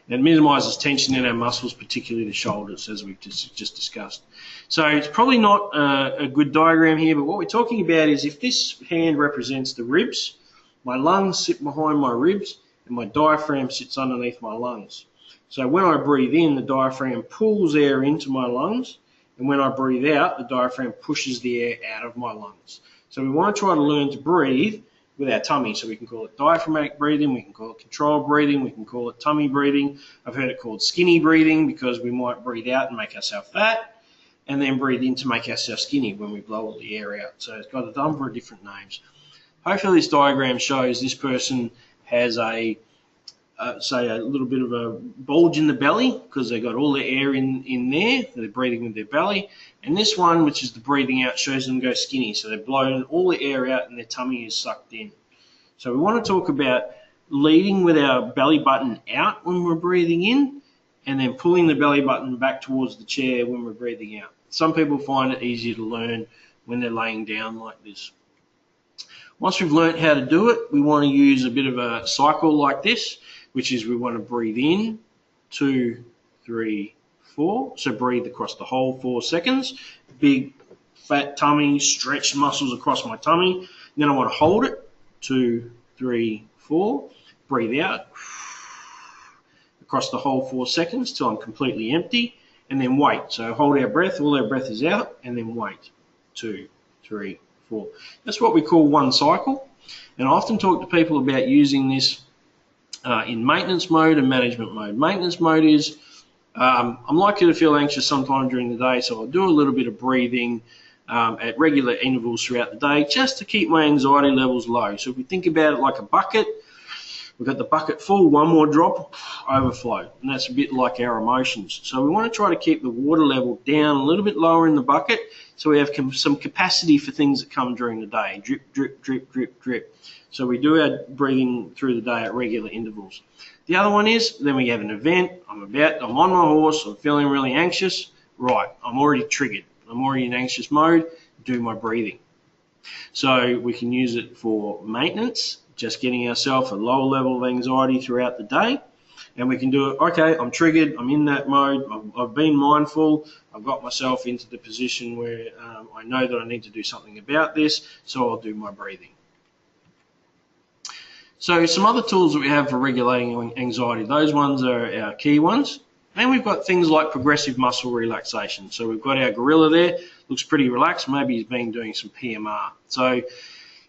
It minimises tension in our muscles, particularly the shoulders, as we've just discussed. So it's probably not a good diagram here, but what we're talking about is if this hand represents the ribs, my lungs sit behind my ribs, and my diaphragm sits underneath my lungs. So when I breathe in, the diaphragm pulls air into my lungs, and when I breathe out, the diaphragm pushes the air out of my lungs. So we want to try to learn to breathe with our tummy. So we can call it diaphragmatic breathing, we can call it controlled breathing, we can call it tummy breathing. I've heard it called skinny breathing because we might breathe out and make ourselves fat, and then breathe in to make ourselves skinny when we blow all the air out. So it's got a number of different names. Hopefully this diagram shows this person has say a little bit of a bulge in the belly because they've got all the air in there, they're breathing with their belly. And this one, which is the breathing out, shows them go skinny. So they've blown all the air out and their tummy is sucked in. So we want to talk about leading with our belly button out when we're breathing in, and then pulling the belly button back towards the chair when we're breathing out. Some people find it easier to learn when they're laying down like this. Once we've learned how to do it, we want to use a bit of a cycle like this, which is we want to breathe in, 2, 3, 4. So breathe across the whole 4 seconds. Big fat tummy, stretched muscles across my tummy. And then I want to hold it, 2, 3, 4. Breathe out across the whole 4 seconds till I'm completely empty, and then wait. So hold our breath, all our breath is out, and then wait, 2, 3, 4. That's what we call one cycle. And I often talk to people about using this in maintenance mode and management mode. Maintenance mode is I'm likely to feel anxious sometime during the day, so I'll do a little bit of breathing at regular intervals throughout the day just to keep my anxiety levels low. So if we think about it like a bucket, we've got the bucket full, one more drop, overflow. And that's a bit like our emotions. So we want to try to keep the water level down a little bit lower in the bucket so we have some capacity for things that come during the day. Drip, drip, drip, drip, drip. So we do our breathing through the day at regular intervals. The other one is, then we have an event, I'm on my horse, I'm feeling really anxious. Right, I'm already triggered. I'm already in anxious mode, do my breathing. So we can use it for maintenance, just getting ourselves a lower level of anxiety throughout the day. And we can do it, okay, I'm triggered, I'm in that mode, I've been mindful, I've got myself into the position where I know that I need to do something about this, so I'll do my breathing. So some other tools that we have for regulating anxiety, those ones are our key ones. And we've got things like progressive muscle relaxation. So we've got our gorilla there, looks pretty relaxed, maybe he's been doing some PMR. So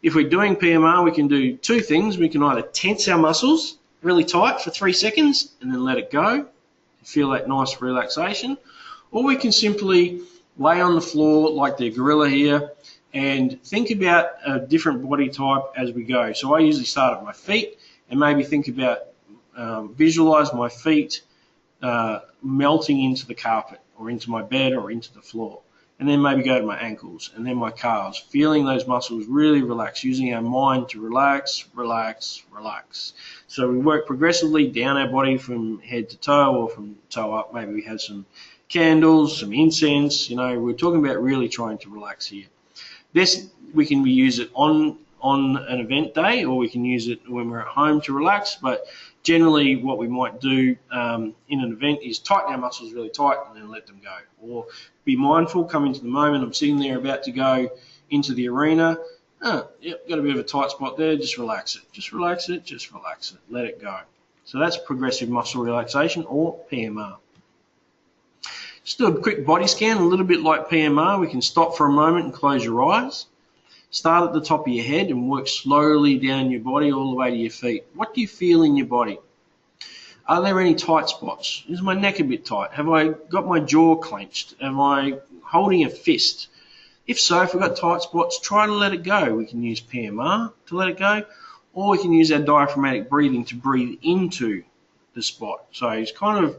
if we're doing PMR, we can do two things. We can either tense our muscles really tight for 3 seconds and then let it go, feel that nice relaxation, or we can simply lay on the floor like the gorilla here and think about a different body type as we go. So I usually start at my feet and maybe think about, visualize my feet melting into the carpet or into my bed or into the floor. And then maybe go to my ankles and then my calves, feeling those muscles really relax, using our mind to relax, relax, relax. So we work progressively down our body from head to toe or from toe up. Maybe we have some candles, some incense. You know, we're talking about really trying to relax here. This, we can use it on an event day, or we can use it when we're at home to relax, but generally what we might do in an event is tighten our muscles really tight and then let them go. Or be mindful, come into the moment, I'm sitting there about to go into the arena, yep, got a bit of a tight spot there, just relax it, just relax it, just relax it, let it go. So that's progressive muscle relaxation, or PMR. Just do a quick body scan, a little bit like PMR. We can stop for a moment and close your eyes. Start at the top of your head and work slowly down your body all the way to your feet. What do you feel in your body? Are there any tight spots? Is my neck a bit tight? Have I got my jaw clenched? Am I holding a fist? If so, if we've got tight spots, try to let it go. We can use PMR to let it go, or we can use our diaphragmatic breathing to breathe into the spot. So it's kind of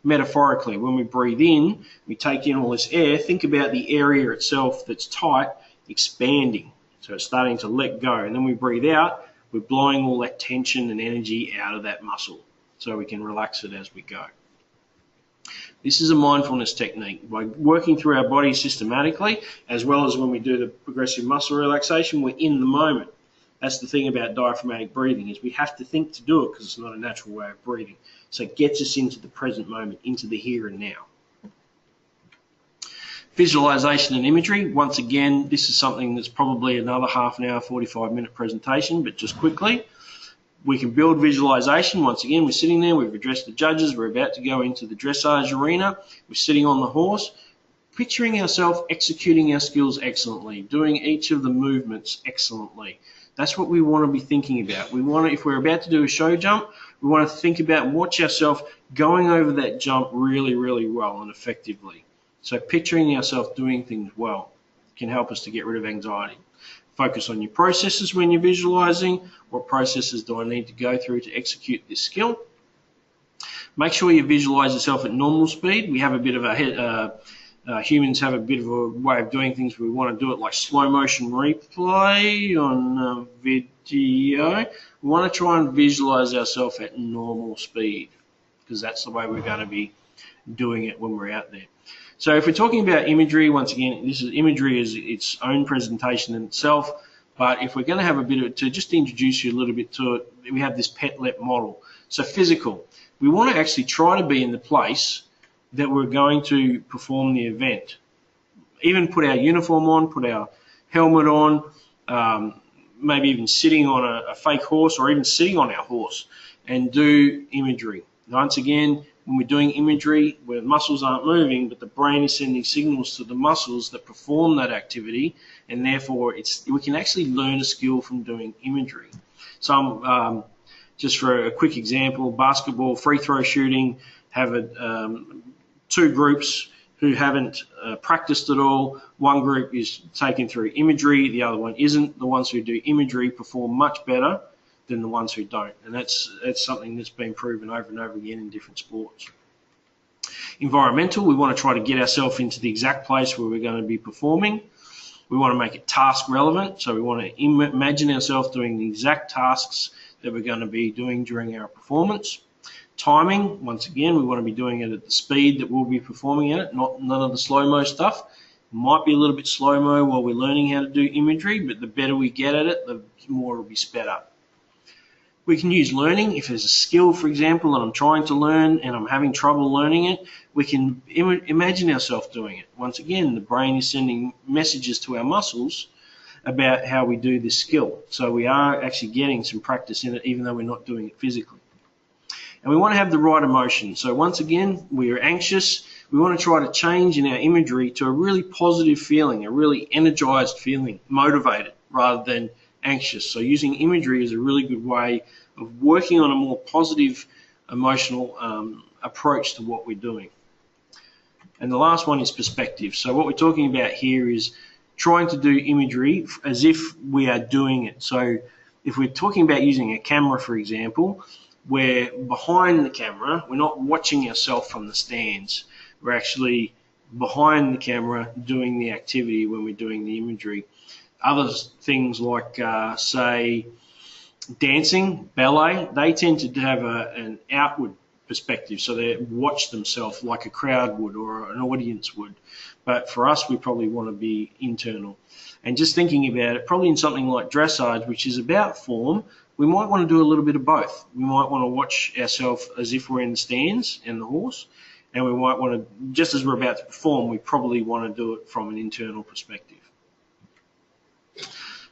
metaphorically, when we breathe in, we take in all this air. Think about the area itself that's tight expanding. So it's starting to let go. And then we breathe out, we're blowing all that tension and energy out of that muscle so we can relax it as we go. This is a mindfulness technique. By working through our body systematically, as well as when we do the progressive muscle relaxation, we're in the moment. That's the thing about diaphragmatic breathing, is we have to think to do it because it's not a natural way of breathing. So it gets us into the present moment, into the here and now. Visualization and imagery. Once again, this is something that's probably another half an hour, 45-minute presentation, but just quickly. We can build visualization. Once again, we're sitting there, we've addressed the judges, we're about to go into the dressage arena, we're sitting on the horse, picturing ourselves executing our skills excellently, doing each of the movements excellently. That's what we want to be thinking about. We want to, if we're about to do a show jump, we want to think about and watch ourselves going over that jump really, really well and effectively. So picturing ourselves doing things well can help us to get rid of anxiety. Focus on your processes when you're visualizing. What processes do I need to go through to execute this skill? Make sure you visualize yourself at normal speed. We have a bit of a humans have a bit of a way of doing things. We want to do it like slow motion replay on video. We want to try and visualize ourselves at normal speed because that's the way we're going to be doing it when we're out there. So if we're talking about imagery, once again, this is imagery is its own presentation in itself. But if we're going to have a bit of, to just introduce you a little bit to it, we have this PET-LEP model. So physical, we want to actually try to be in the place that we're going to perform the event. Even put our uniform on, put our helmet on, maybe even sitting on a fake horse or even sitting on our horse and do imagery. Once again, when we're doing imagery where the muscles aren't moving, but the brain is sending signals to the muscles that perform that activity, and therefore we can actually learn a skill from doing imagery. So just for a quick example, basketball, free throw shooting, have two groups who haven't practiced at all. One group is taken through imagery, the other one isn't. The ones who do imagery perform much better than the ones who don't. And that's something that's been proven over and over again in different sports. Environmental, we want to try to get ourselves into the exact place where we're going to be performing. We want to make it task relevant, so we want to imagine ourselves doing the exact tasks that we're going to be doing during our performance. Timing, once again, we want to be doing it at the speed that we'll be performing at it, none of the slow-mo stuff. Might be a little bit slow-mo while we're learning how to do imagery, but the better we get at it, the more it'll be sped up. We can use learning. If there's a skill, for example, that I'm trying to learn and I'm having trouble learning it, we can imagine ourselves doing it. Once again, the brain is sending messages to our muscles about how we do this skill. So we are actually getting some practice in it, even though we're not doing it physically. And we want to have the right emotion. So once again, we are anxious. We want to try to change in our imagery to a really positive feeling, a really energized feeling, motivated rather than anxious. So using imagery is a really good way of working on a more positive emotional approach to what we're doing. And the last one is perspective. So what we're talking about here is trying to do imagery as if we are doing it. So if we're talking about using a camera, for example, we're behind the camera. We're not watching ourselves from the stands. We're actually behind the camera doing the activity when we're doing the imagery. Other things like, say, dancing, ballet, they tend to have an outward perspective, so they watch themselves like a crowd would or an audience would. But for us, we probably want to be internal. And just thinking about it, probably in something like dressage, which is about form, we might want to do a little bit of both. We might want to watch ourselves as if we're in the stands and the horse, and we might want to, just as we're about to perform, we probably want to do it from an internal perspective.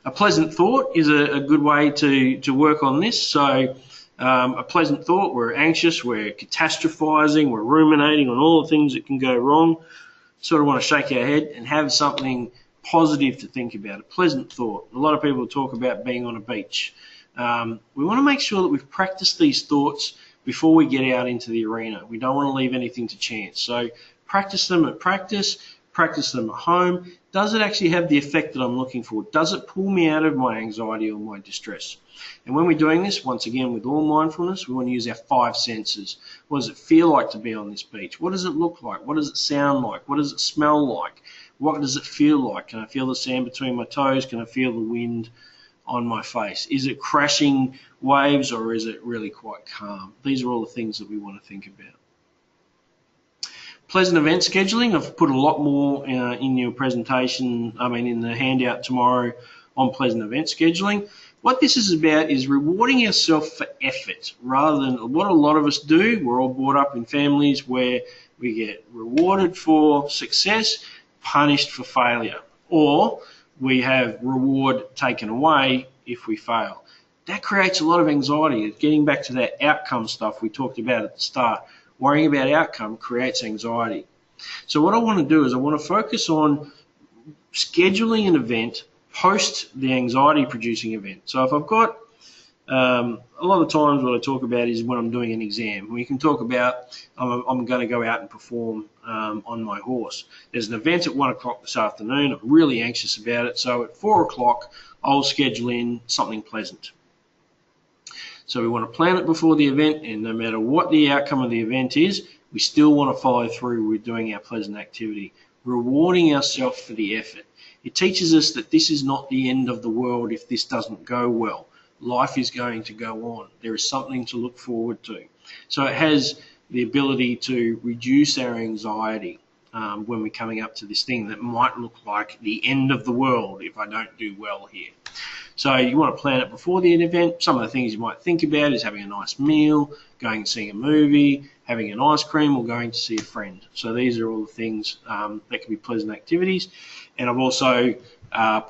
A pleasant thought is a good way to work on this. So a pleasant thought, we're anxious, we're catastrophizing, we're ruminating on all the things that can go wrong. Sort of want to shake our head and have something positive to think about, a pleasant thought. A lot of people talk about being on a beach. We want to make sure that we've practiced these thoughts before we get out into the arena. We don't want to leave anything to chance. So practice them at practice, practice them at home. Does it actually have the effect that I'm looking for? Does it pull me out of my anxiety or my distress? And when we're doing this, once again, with all mindfulness, we want to use our 5 senses. What does it feel like to be on this beach? What does it look like? What does it sound like? What does it smell like? What does it feel like? Can I feel the sand between my toes? Can I feel the wind on my face? Is it crashing waves or is it really quite calm? These are all the things that we want to think about. Pleasant event scheduling. I've put a lot more in your presentation, in the handout tomorrow on pleasant event scheduling. What this is about is rewarding ourselves for effort rather than what a lot of us do. We're all brought up in families where we get rewarded for success, punished for failure, or we have reward taken away if we fail. That creates a lot of anxiety. Getting back to that outcome stuff we talked about at the start, worrying about outcome creates anxiety. So what I want to do is I want to focus on scheduling an event post the anxiety producing event. So if I've got, a lot of times what I talk about is when I'm doing an exam. We can talk about I'm going to go out and perform on my horse. There's an event at 1 o'clock this afternoon. I'm really anxious about it. So at 4 o'clock, I'll schedule in something pleasant. So we want to plan it before the event, and no matter what the outcome of the event is, we still want to follow through with doing our pleasant activity, rewarding ourselves for the effort. It teaches us that this is not the end of the world if this doesn't go well. Life is going to go on. There is something to look forward to. So it has the ability to reduce our anxiety when we're coming up to this thing that might look like the end of the world if I don't do well here. So you want to plan it before the event. Some of the things you might think about is having a nice meal, going and seeing a movie, having an ice cream, or going to see a friend. So these are all the things that can be pleasant activities. And I've also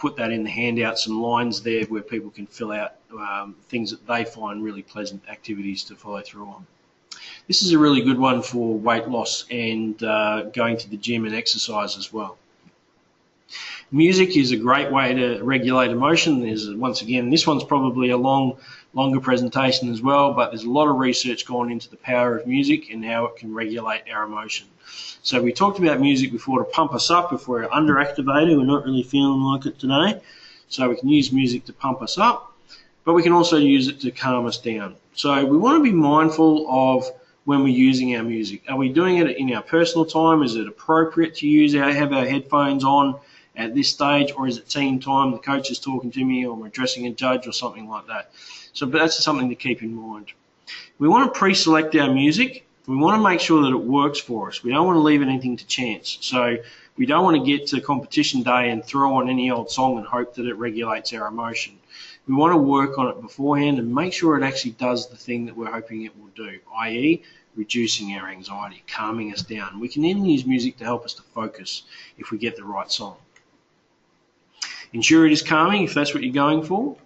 put that in the handout, some lines there where people can fill out things that they find really pleasant activities to follow through on. This is a really good one for weight loss and going to the gym and exercise as well. Music is a great way to regulate emotion. There's, once again, this one's probably a longer presentation as well, but there's a lot of research gone into the power of music and how it can regulate our emotion. So we talked about music before to pump us up if we're underactivated, we're not really feeling like it today. So we can use music to pump us up, but we can also use it to calm us down. So we want to be mindful of when we're using our music. Are we doing it in our personal time? Is it appropriate to have our headphones on at this stage, or is it team time, the coach is talking to me, or we're addressing a judge or something like that? So that's something to keep in mind. We want to pre-select our music. We want to make sure that it works for us. We don't want to leave anything to chance. So we don't want to get to competition day and throw on any old song and hope that it regulates our emotion. we want to work on it beforehand and make sure it actually does the thing that we're hoping it will do, i.e. reducing our anxiety, calming us down. We can even use music to help us to focus if we get the right song. Ensure it is calming if that's what you're going for.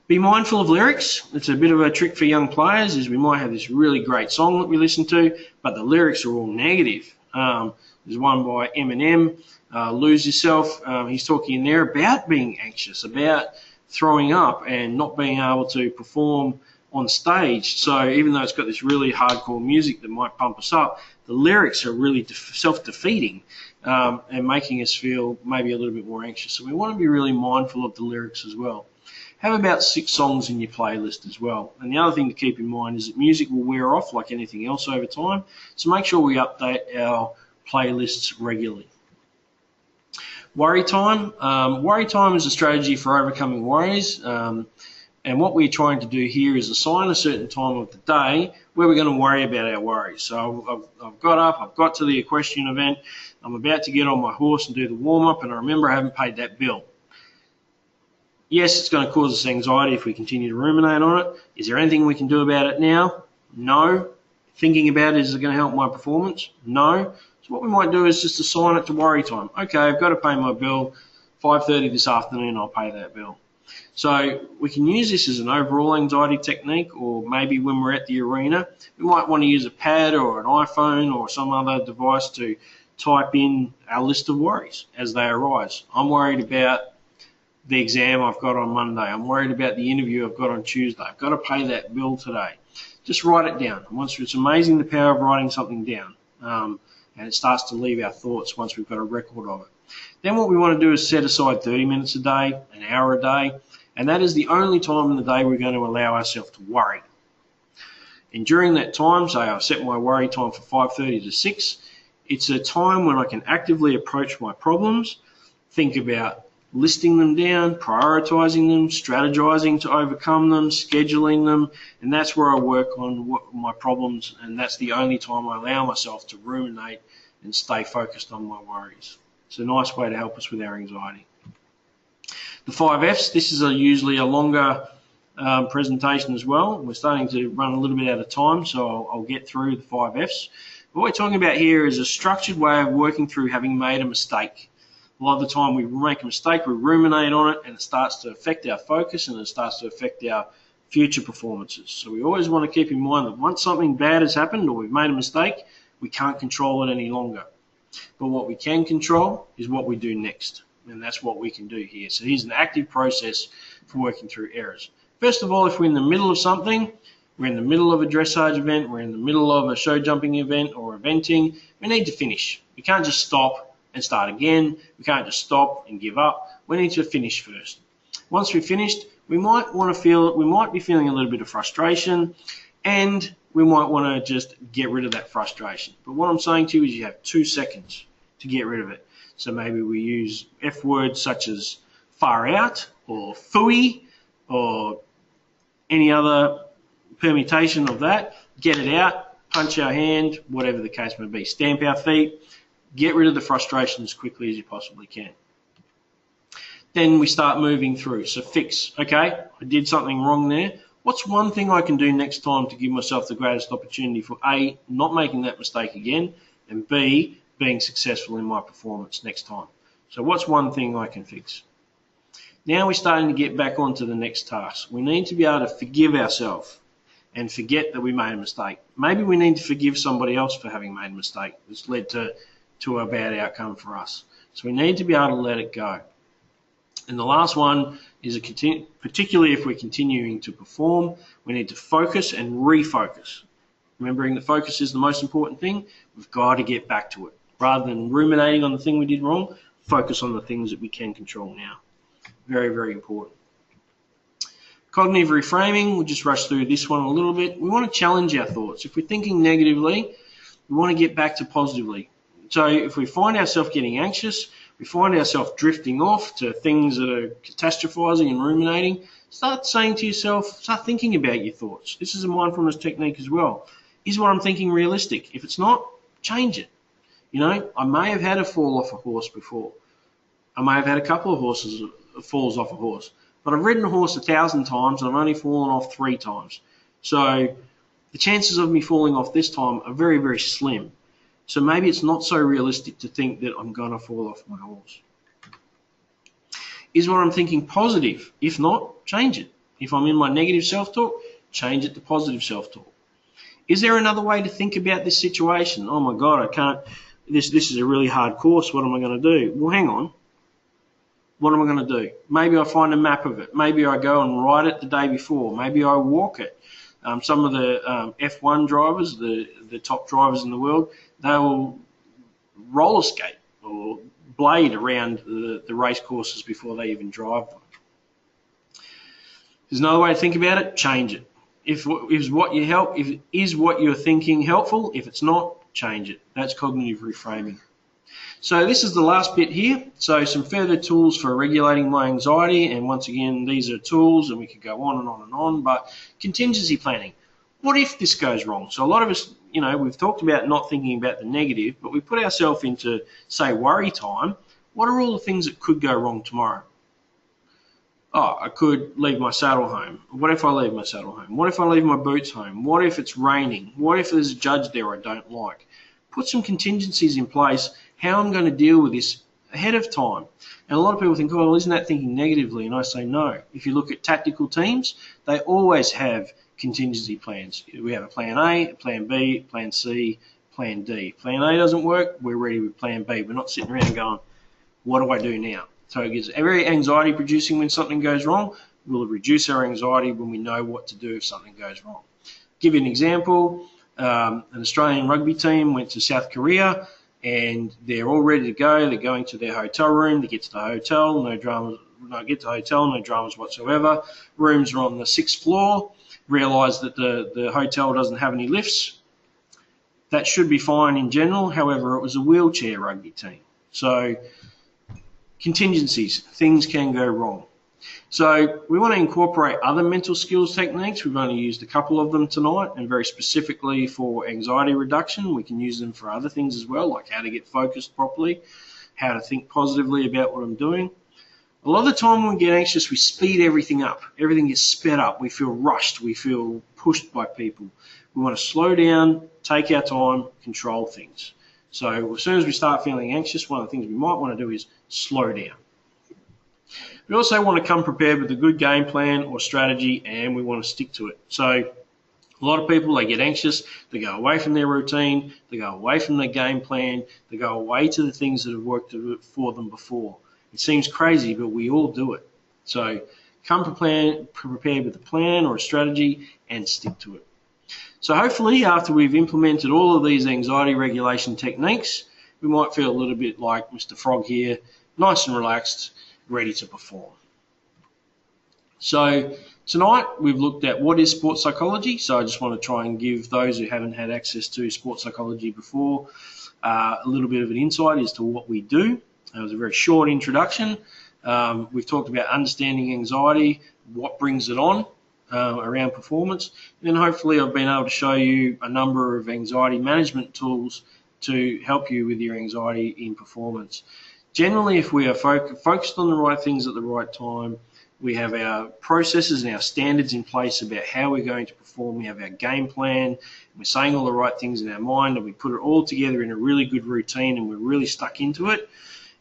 Be mindful of lyrics. It's a bit of a trick for young players, is we might have this really great song that we listen to, but the lyrics are all negative. There's one by Eminem, Lose Yourself. He's talking in there about being anxious, about throwing up and not being able to perform on stage. So even though it's got this really hardcore music that might pump us up, the lyrics are really self-defeating and making us feel maybe a little bit more anxious. So we want to be really mindful of the lyrics as well. Have about 6 songs in your playlist as well. And the other thing to keep in mind is that music will wear off like anything else over time. So make sure we update our playlists regularly. Worry time. Worry time is a strategy for overcoming worries. And what we're trying to do here is assign a certain time of the day where we're going to worry about our worries. So I've got up, I've got to the equestrian event, I'm about to get on my horse and do the warm-up, and I remember I haven't paid that bill. Yes, it's going to cause us anxiety if we continue to ruminate on it. Is there anything we can do about it now? No. Thinking about it, is it going to help my performance? No. So what we might do is just assign it to worry time. Okay, I've got to pay my bill, 5:30 this afternoon, I'll pay that bill. So we can use this as an overall anxiety technique, or maybe when we're at the arena, we might want to use a pad or an iPhone or some other device to type in our list of worries as they arise. I'm worried about the exam I've got on Monday. I'm worried about the interview I've got on Tuesday. I've got to pay that bill today. Just write it down. It's amazing the power of writing something down, and it starts to leave our thoughts once we've got a record of it. Then what we want to do is set aside 30 minutes a day, an hour a day, and that is the only time in the day we're going to allow ourselves to worry. And during that time, say I've set my worry time for 5:30 to 6, it's a time when I can actively approach my problems, think about listing them down, prioritising them, strategizing to overcome them, scheduling them, and that's where I work on my problems, and that's the only time I allow myself to ruminate and stay focused on my worries. It's a nice way to help us with our anxiety. The 5 Fs, this is usually a longer presentation as well. We're starting to run a little bit out of time, so I'll get through the 5 Fs. What we're talking about here is a structured way of working through having made a mistake. A lot of the time we make a mistake, we ruminate on it, and it starts to affect our focus and it starts to affect our future performances. So we always want to keep in mind that once something bad has happened or we've made a mistake, we can't control it any longer. But what we can control is what we do next, and that's what we can do here. So here's an active process for working through errors. First of all, if we're in the middle of something, we're in the middle of a dressage event, we're in the middle of a show jumping event or eventing, we need to finish. We can't just stop and start again. We can't just stop and give up. We need to finish first. Once we've finished, we might be feeling a little bit of frustration, and we might want to just get rid of that frustration. But what I'm saying to you is you have 2 seconds to get rid of it. So maybe we use F words such as far out or phooey or any other permutation of that. Get it out, punch our hand, whatever the case may be. Stamp our feet. Get rid of the frustration as quickly as you possibly can. Then we start moving through. So fix. Okay, I did something wrong there. What's one thing I can do next time to give myself the greatest opportunity for A, not making that mistake again, and B, being successful in my performance next time? So what's one thing I can fix? Now we're starting to get back onto the next task. We need to be able to forgive ourselves and forget that we made a mistake. Maybe we need to forgive somebody else for having made a mistake that's led to a bad outcome for us. So we need to be able to let it go. And the last one is particularly if we're continuing to perform, we need to focus and refocus. Remembering that focus is the most important thing, we've got to get back to it. Rather than ruminating on the thing we did wrong, focus on the things that we can control now. Very, very important. Cognitive reframing, we'll just rush through this one a little bit. We want to challenge our thoughts. If we're thinking negatively, we want to get back to positively. So if we find ourselves getting anxious, we find ourselves drifting off to things that are catastrophizing and ruminating, start saying to yourself, start thinking about your thoughts. This is a mindfulness technique as well. Is what I'm thinking realistic? If it's not, change it. You know, I may have had a fall off a horse before. I may have had a couple of falls off a horse. But I've ridden a horse 1,000 times and I've only fallen off 3 times. So the chances of me falling off this time are very, very slim. So maybe it's not so realistic to think that I'm going to fall off my horse. Is what I'm thinking positive? If not, change it. If I'm in my negative self-talk, change it to positive self-talk. Is there another way to think about this situation? Oh my God, I can't, this is a really hard course, what am I going to do? Well, hang on. What am I going to do? Maybe I find a map of it. Maybe I go and ride it the day before. Maybe I walk it. Some of the F1 drivers, the top drivers in the world, they will roller skate or blade around the race courses before they even drive them. There's another way to think about it, change it. If it is what you're thinking helpful, if it's not, change it. That's cognitive reframing. So this is the last bit here. So some further tools for regulating my anxiety. And once again, these are tools and we could go on and on and on, but contingency planning. What if this goes wrong? So a lot of us, we've talked about not thinking about the negative, but we put ourselves into, say, worry time. What are all the things that could go wrong tomorrow? Oh, I could leave my saddle home. What if I leave my saddle home? What if I leave my boots home? What if it's raining? What if there's a judge there I don't like? Put some contingencies in place, how I'm going to deal with this ahead of time. And a lot of people think, oh, well, isn't that thinking negatively? And I say no. If you look at tactical teams, they always have contingency plans. We have a plan A, a plan B, plan C, plan D. Plan A doesn't work, we're ready with plan B. We're not sitting around going, what do I do now? So it gets very anxiety producing when something goes wrong. We'll reduce our anxiety when we know what to do if something goes wrong. Give you an example. An Australian rugby team went to South Korea and they're all ready to go. They're going to their hotel room. They get to the hotel, no dramas. No dramas whatsoever. Rooms are on the 6th floor. Realise that the hotel doesn't have any lifts. That should be fine in general. However, it was a wheelchair rugby team. So contingencies, things can go wrong. So we want to incorporate other mental skills techniques. We've only used a couple of them tonight, and very specifically for anxiety reduction. We can use them for other things as well, like how to get focused properly, how to think positively about what I'm doing. A lot of the time when we get anxious, we speed everything up. Everything gets sped up. We feel rushed. We feel pushed by people. We want to slow down, take our time, control things. So as soon as we start feeling anxious, one of the things we might want to do is slow down. We also want to come prepared with a good game plan or strategy, and we want to stick to it. So a lot of people, they get anxious, they go away from their routine, they go away from their game plan, they go away to the things that have worked for them before. It seems crazy, but we all do it. So come prepared with a plan or a strategy and stick to it. So hopefully after we've implemented all of these anxiety regulation techniques, we might feel a little bit like Mr. Frog here, nice and relaxed, ready to perform. So tonight we've looked at what is sports psychology. So I just want to try and give those who haven't had access to sports psychology before a little bit of an insight as to what we do. It was a very short introduction. We've talked about understanding anxiety, what brings it on around performance. And then hopefully I've been able to show you a number of anxiety management tools to help you with your anxiety in performance. Generally, if we are focused on the right things at the right time, we have our processes and our standards in place about how we're going to perform. We have our game plan. We're saying all the right things in our mind, and we put it all together in a really good routine, and we're really stuck into it.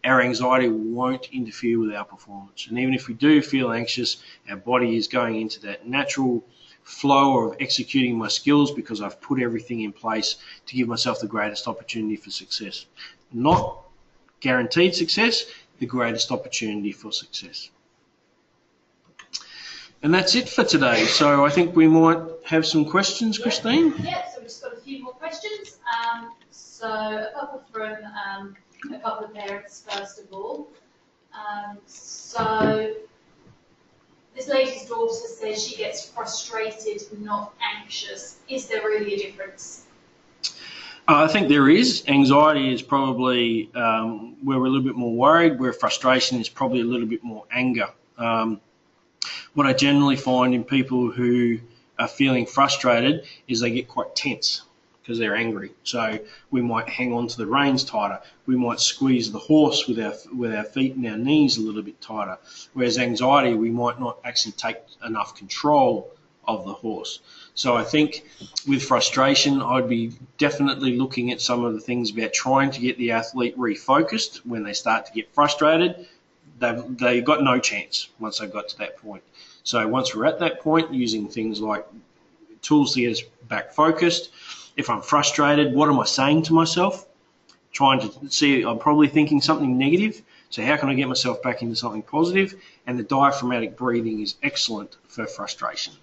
Our anxiety won't interfere with our performance. And even if we do feel anxious, our body is going into that natural flow of executing my skills because I've put everything in place to give myself the greatest opportunity for success. Not guaranteed success, the greatest opportunity for success. And that's it for today. So I think we might have some questions, Christine. Yeah, so we've just got a few more questions. So a couple from a couple of parents, first of all. So this lady's daughter says she gets frustrated, not anxious. Is there really a difference? I think there is. Anxiety is probably where we're a little bit more worried, where frustration is probably a little bit more anger. What I generally find in people who are feeling frustrated is they get quite tense. because they're angry. So we might hang on to the reins tighter. We might squeeze the horse with our feet and our knees a little bit tighter. Whereas anxiety, we might not actually take enough control of the horse. So I think with frustration, I'd be definitely looking at some of the things about trying to get the athlete refocused. When they start to get frustrated, they've got no chance once they've got to that point. So once we're at that point, using things like tools to get us back focused. If I'm frustrated, what am I saying to myself? Trying to see, I'm probably thinking something negative. So how can I get myself back into something positive? And the diaphragmatic breathing is excellent for frustration.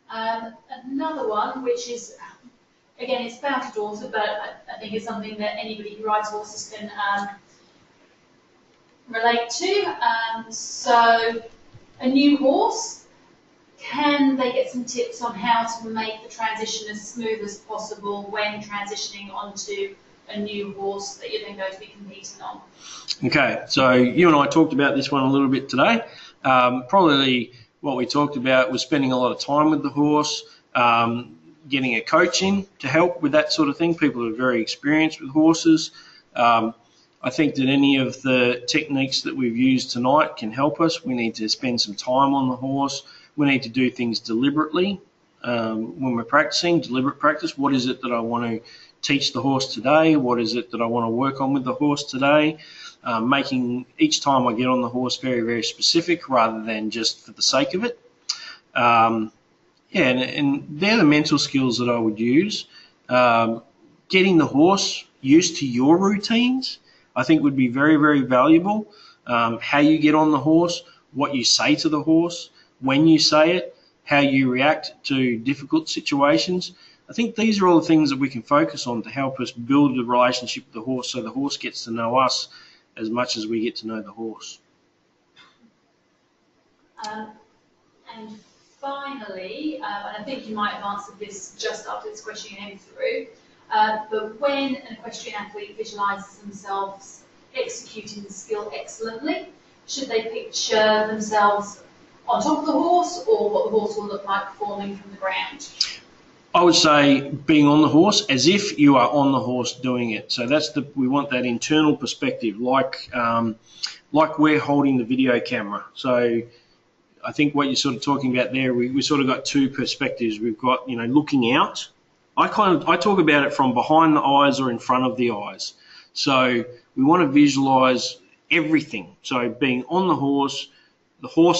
Another one, which is, again, it's about a daughter, but I think it's something that anybody who rides horses can relate to. So a new horse, can they get some tips on how to make the transition as smooth as possible when transitioning onto a new horse that you're then going to be competing on? Okay, so you and I talked about this one a little bit today. Probably what we talked about was spending a lot of time with the horse, getting a coach in to help with that sort of thing. People who are very experienced with horses. I think that any of the techniques that we've used tonight can help us. We need to spend some time on the horse. We need to do things deliberately when we're practicing, deliberate practice. What is it that I want to teach the horse today? What is it that I want to work on with the horse today? Making each time I get on the horse very, very specific rather than just for the sake of it. And they're the mental skills that I would use. Getting the horse used to your routines, I think would be very, very valuable. How you get on the horse, what you say to the horse, when you say it, how you react to difficult situations. I think these are all the things that we can focus on to help us build a relationship with the horse so the horse gets to know us as much as we get to know the horse. And finally, and I think you might have answered this just after this question came through, but when an equestrian athlete visualises themselves executing the skill excellently, should they picture themselves on top of the horse, or what the horse will look like performing from the ground? I would say being on the horse as if you are on the horse doing it. So we want that internal perspective, like we're holding the video camera. So I think what you're sort of talking about there, we sort of got two perspectives. We've got, looking out. I talk about it from behind the eyes or in front of the eyes. So we want to visualize everything. So being on the horse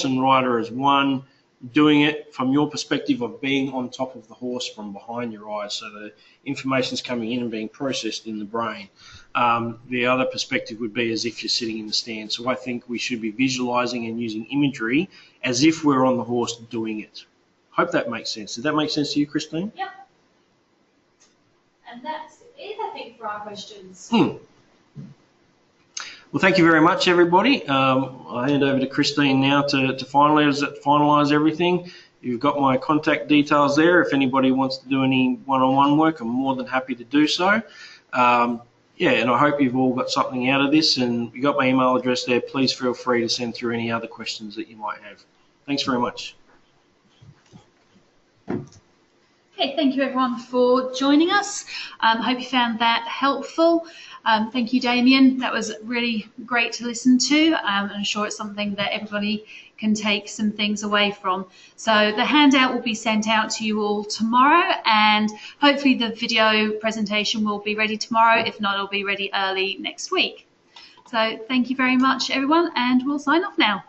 and rider as one, doing it from your perspective of being on top of the horse from behind your eyes. So the information's coming in and being processed in the brain. The other perspective would be as if you're sitting in the stand. So I think we should be visualizing and using imagery as if we're on the horse doing it. Hope that makes sense. Did that make sense to you, Christine? Yep. And that's it, I think, for our questions. Well, thank you very much, everybody. I'll hand over to Christine now to finalise everything. You've got my contact details there. If anybody wants to do any one-on-one work, I'm more than happy to do so. And I hope you've all got something out of this. And you got my email address there. Please feel free to send through any other questions that you might have. Thanks very much. Okay, thank you everyone for joining us. I hope you found that helpful. Thank you, Damien. That was really great to listen to. I'm sure it's something that everybody can take some things away from. So the handout will be sent out to you all tomorrow, and hopefully the video presentation will be ready tomorrow. If not, it'll be ready early next week. So thank you very much, everyone, and we'll sign off now.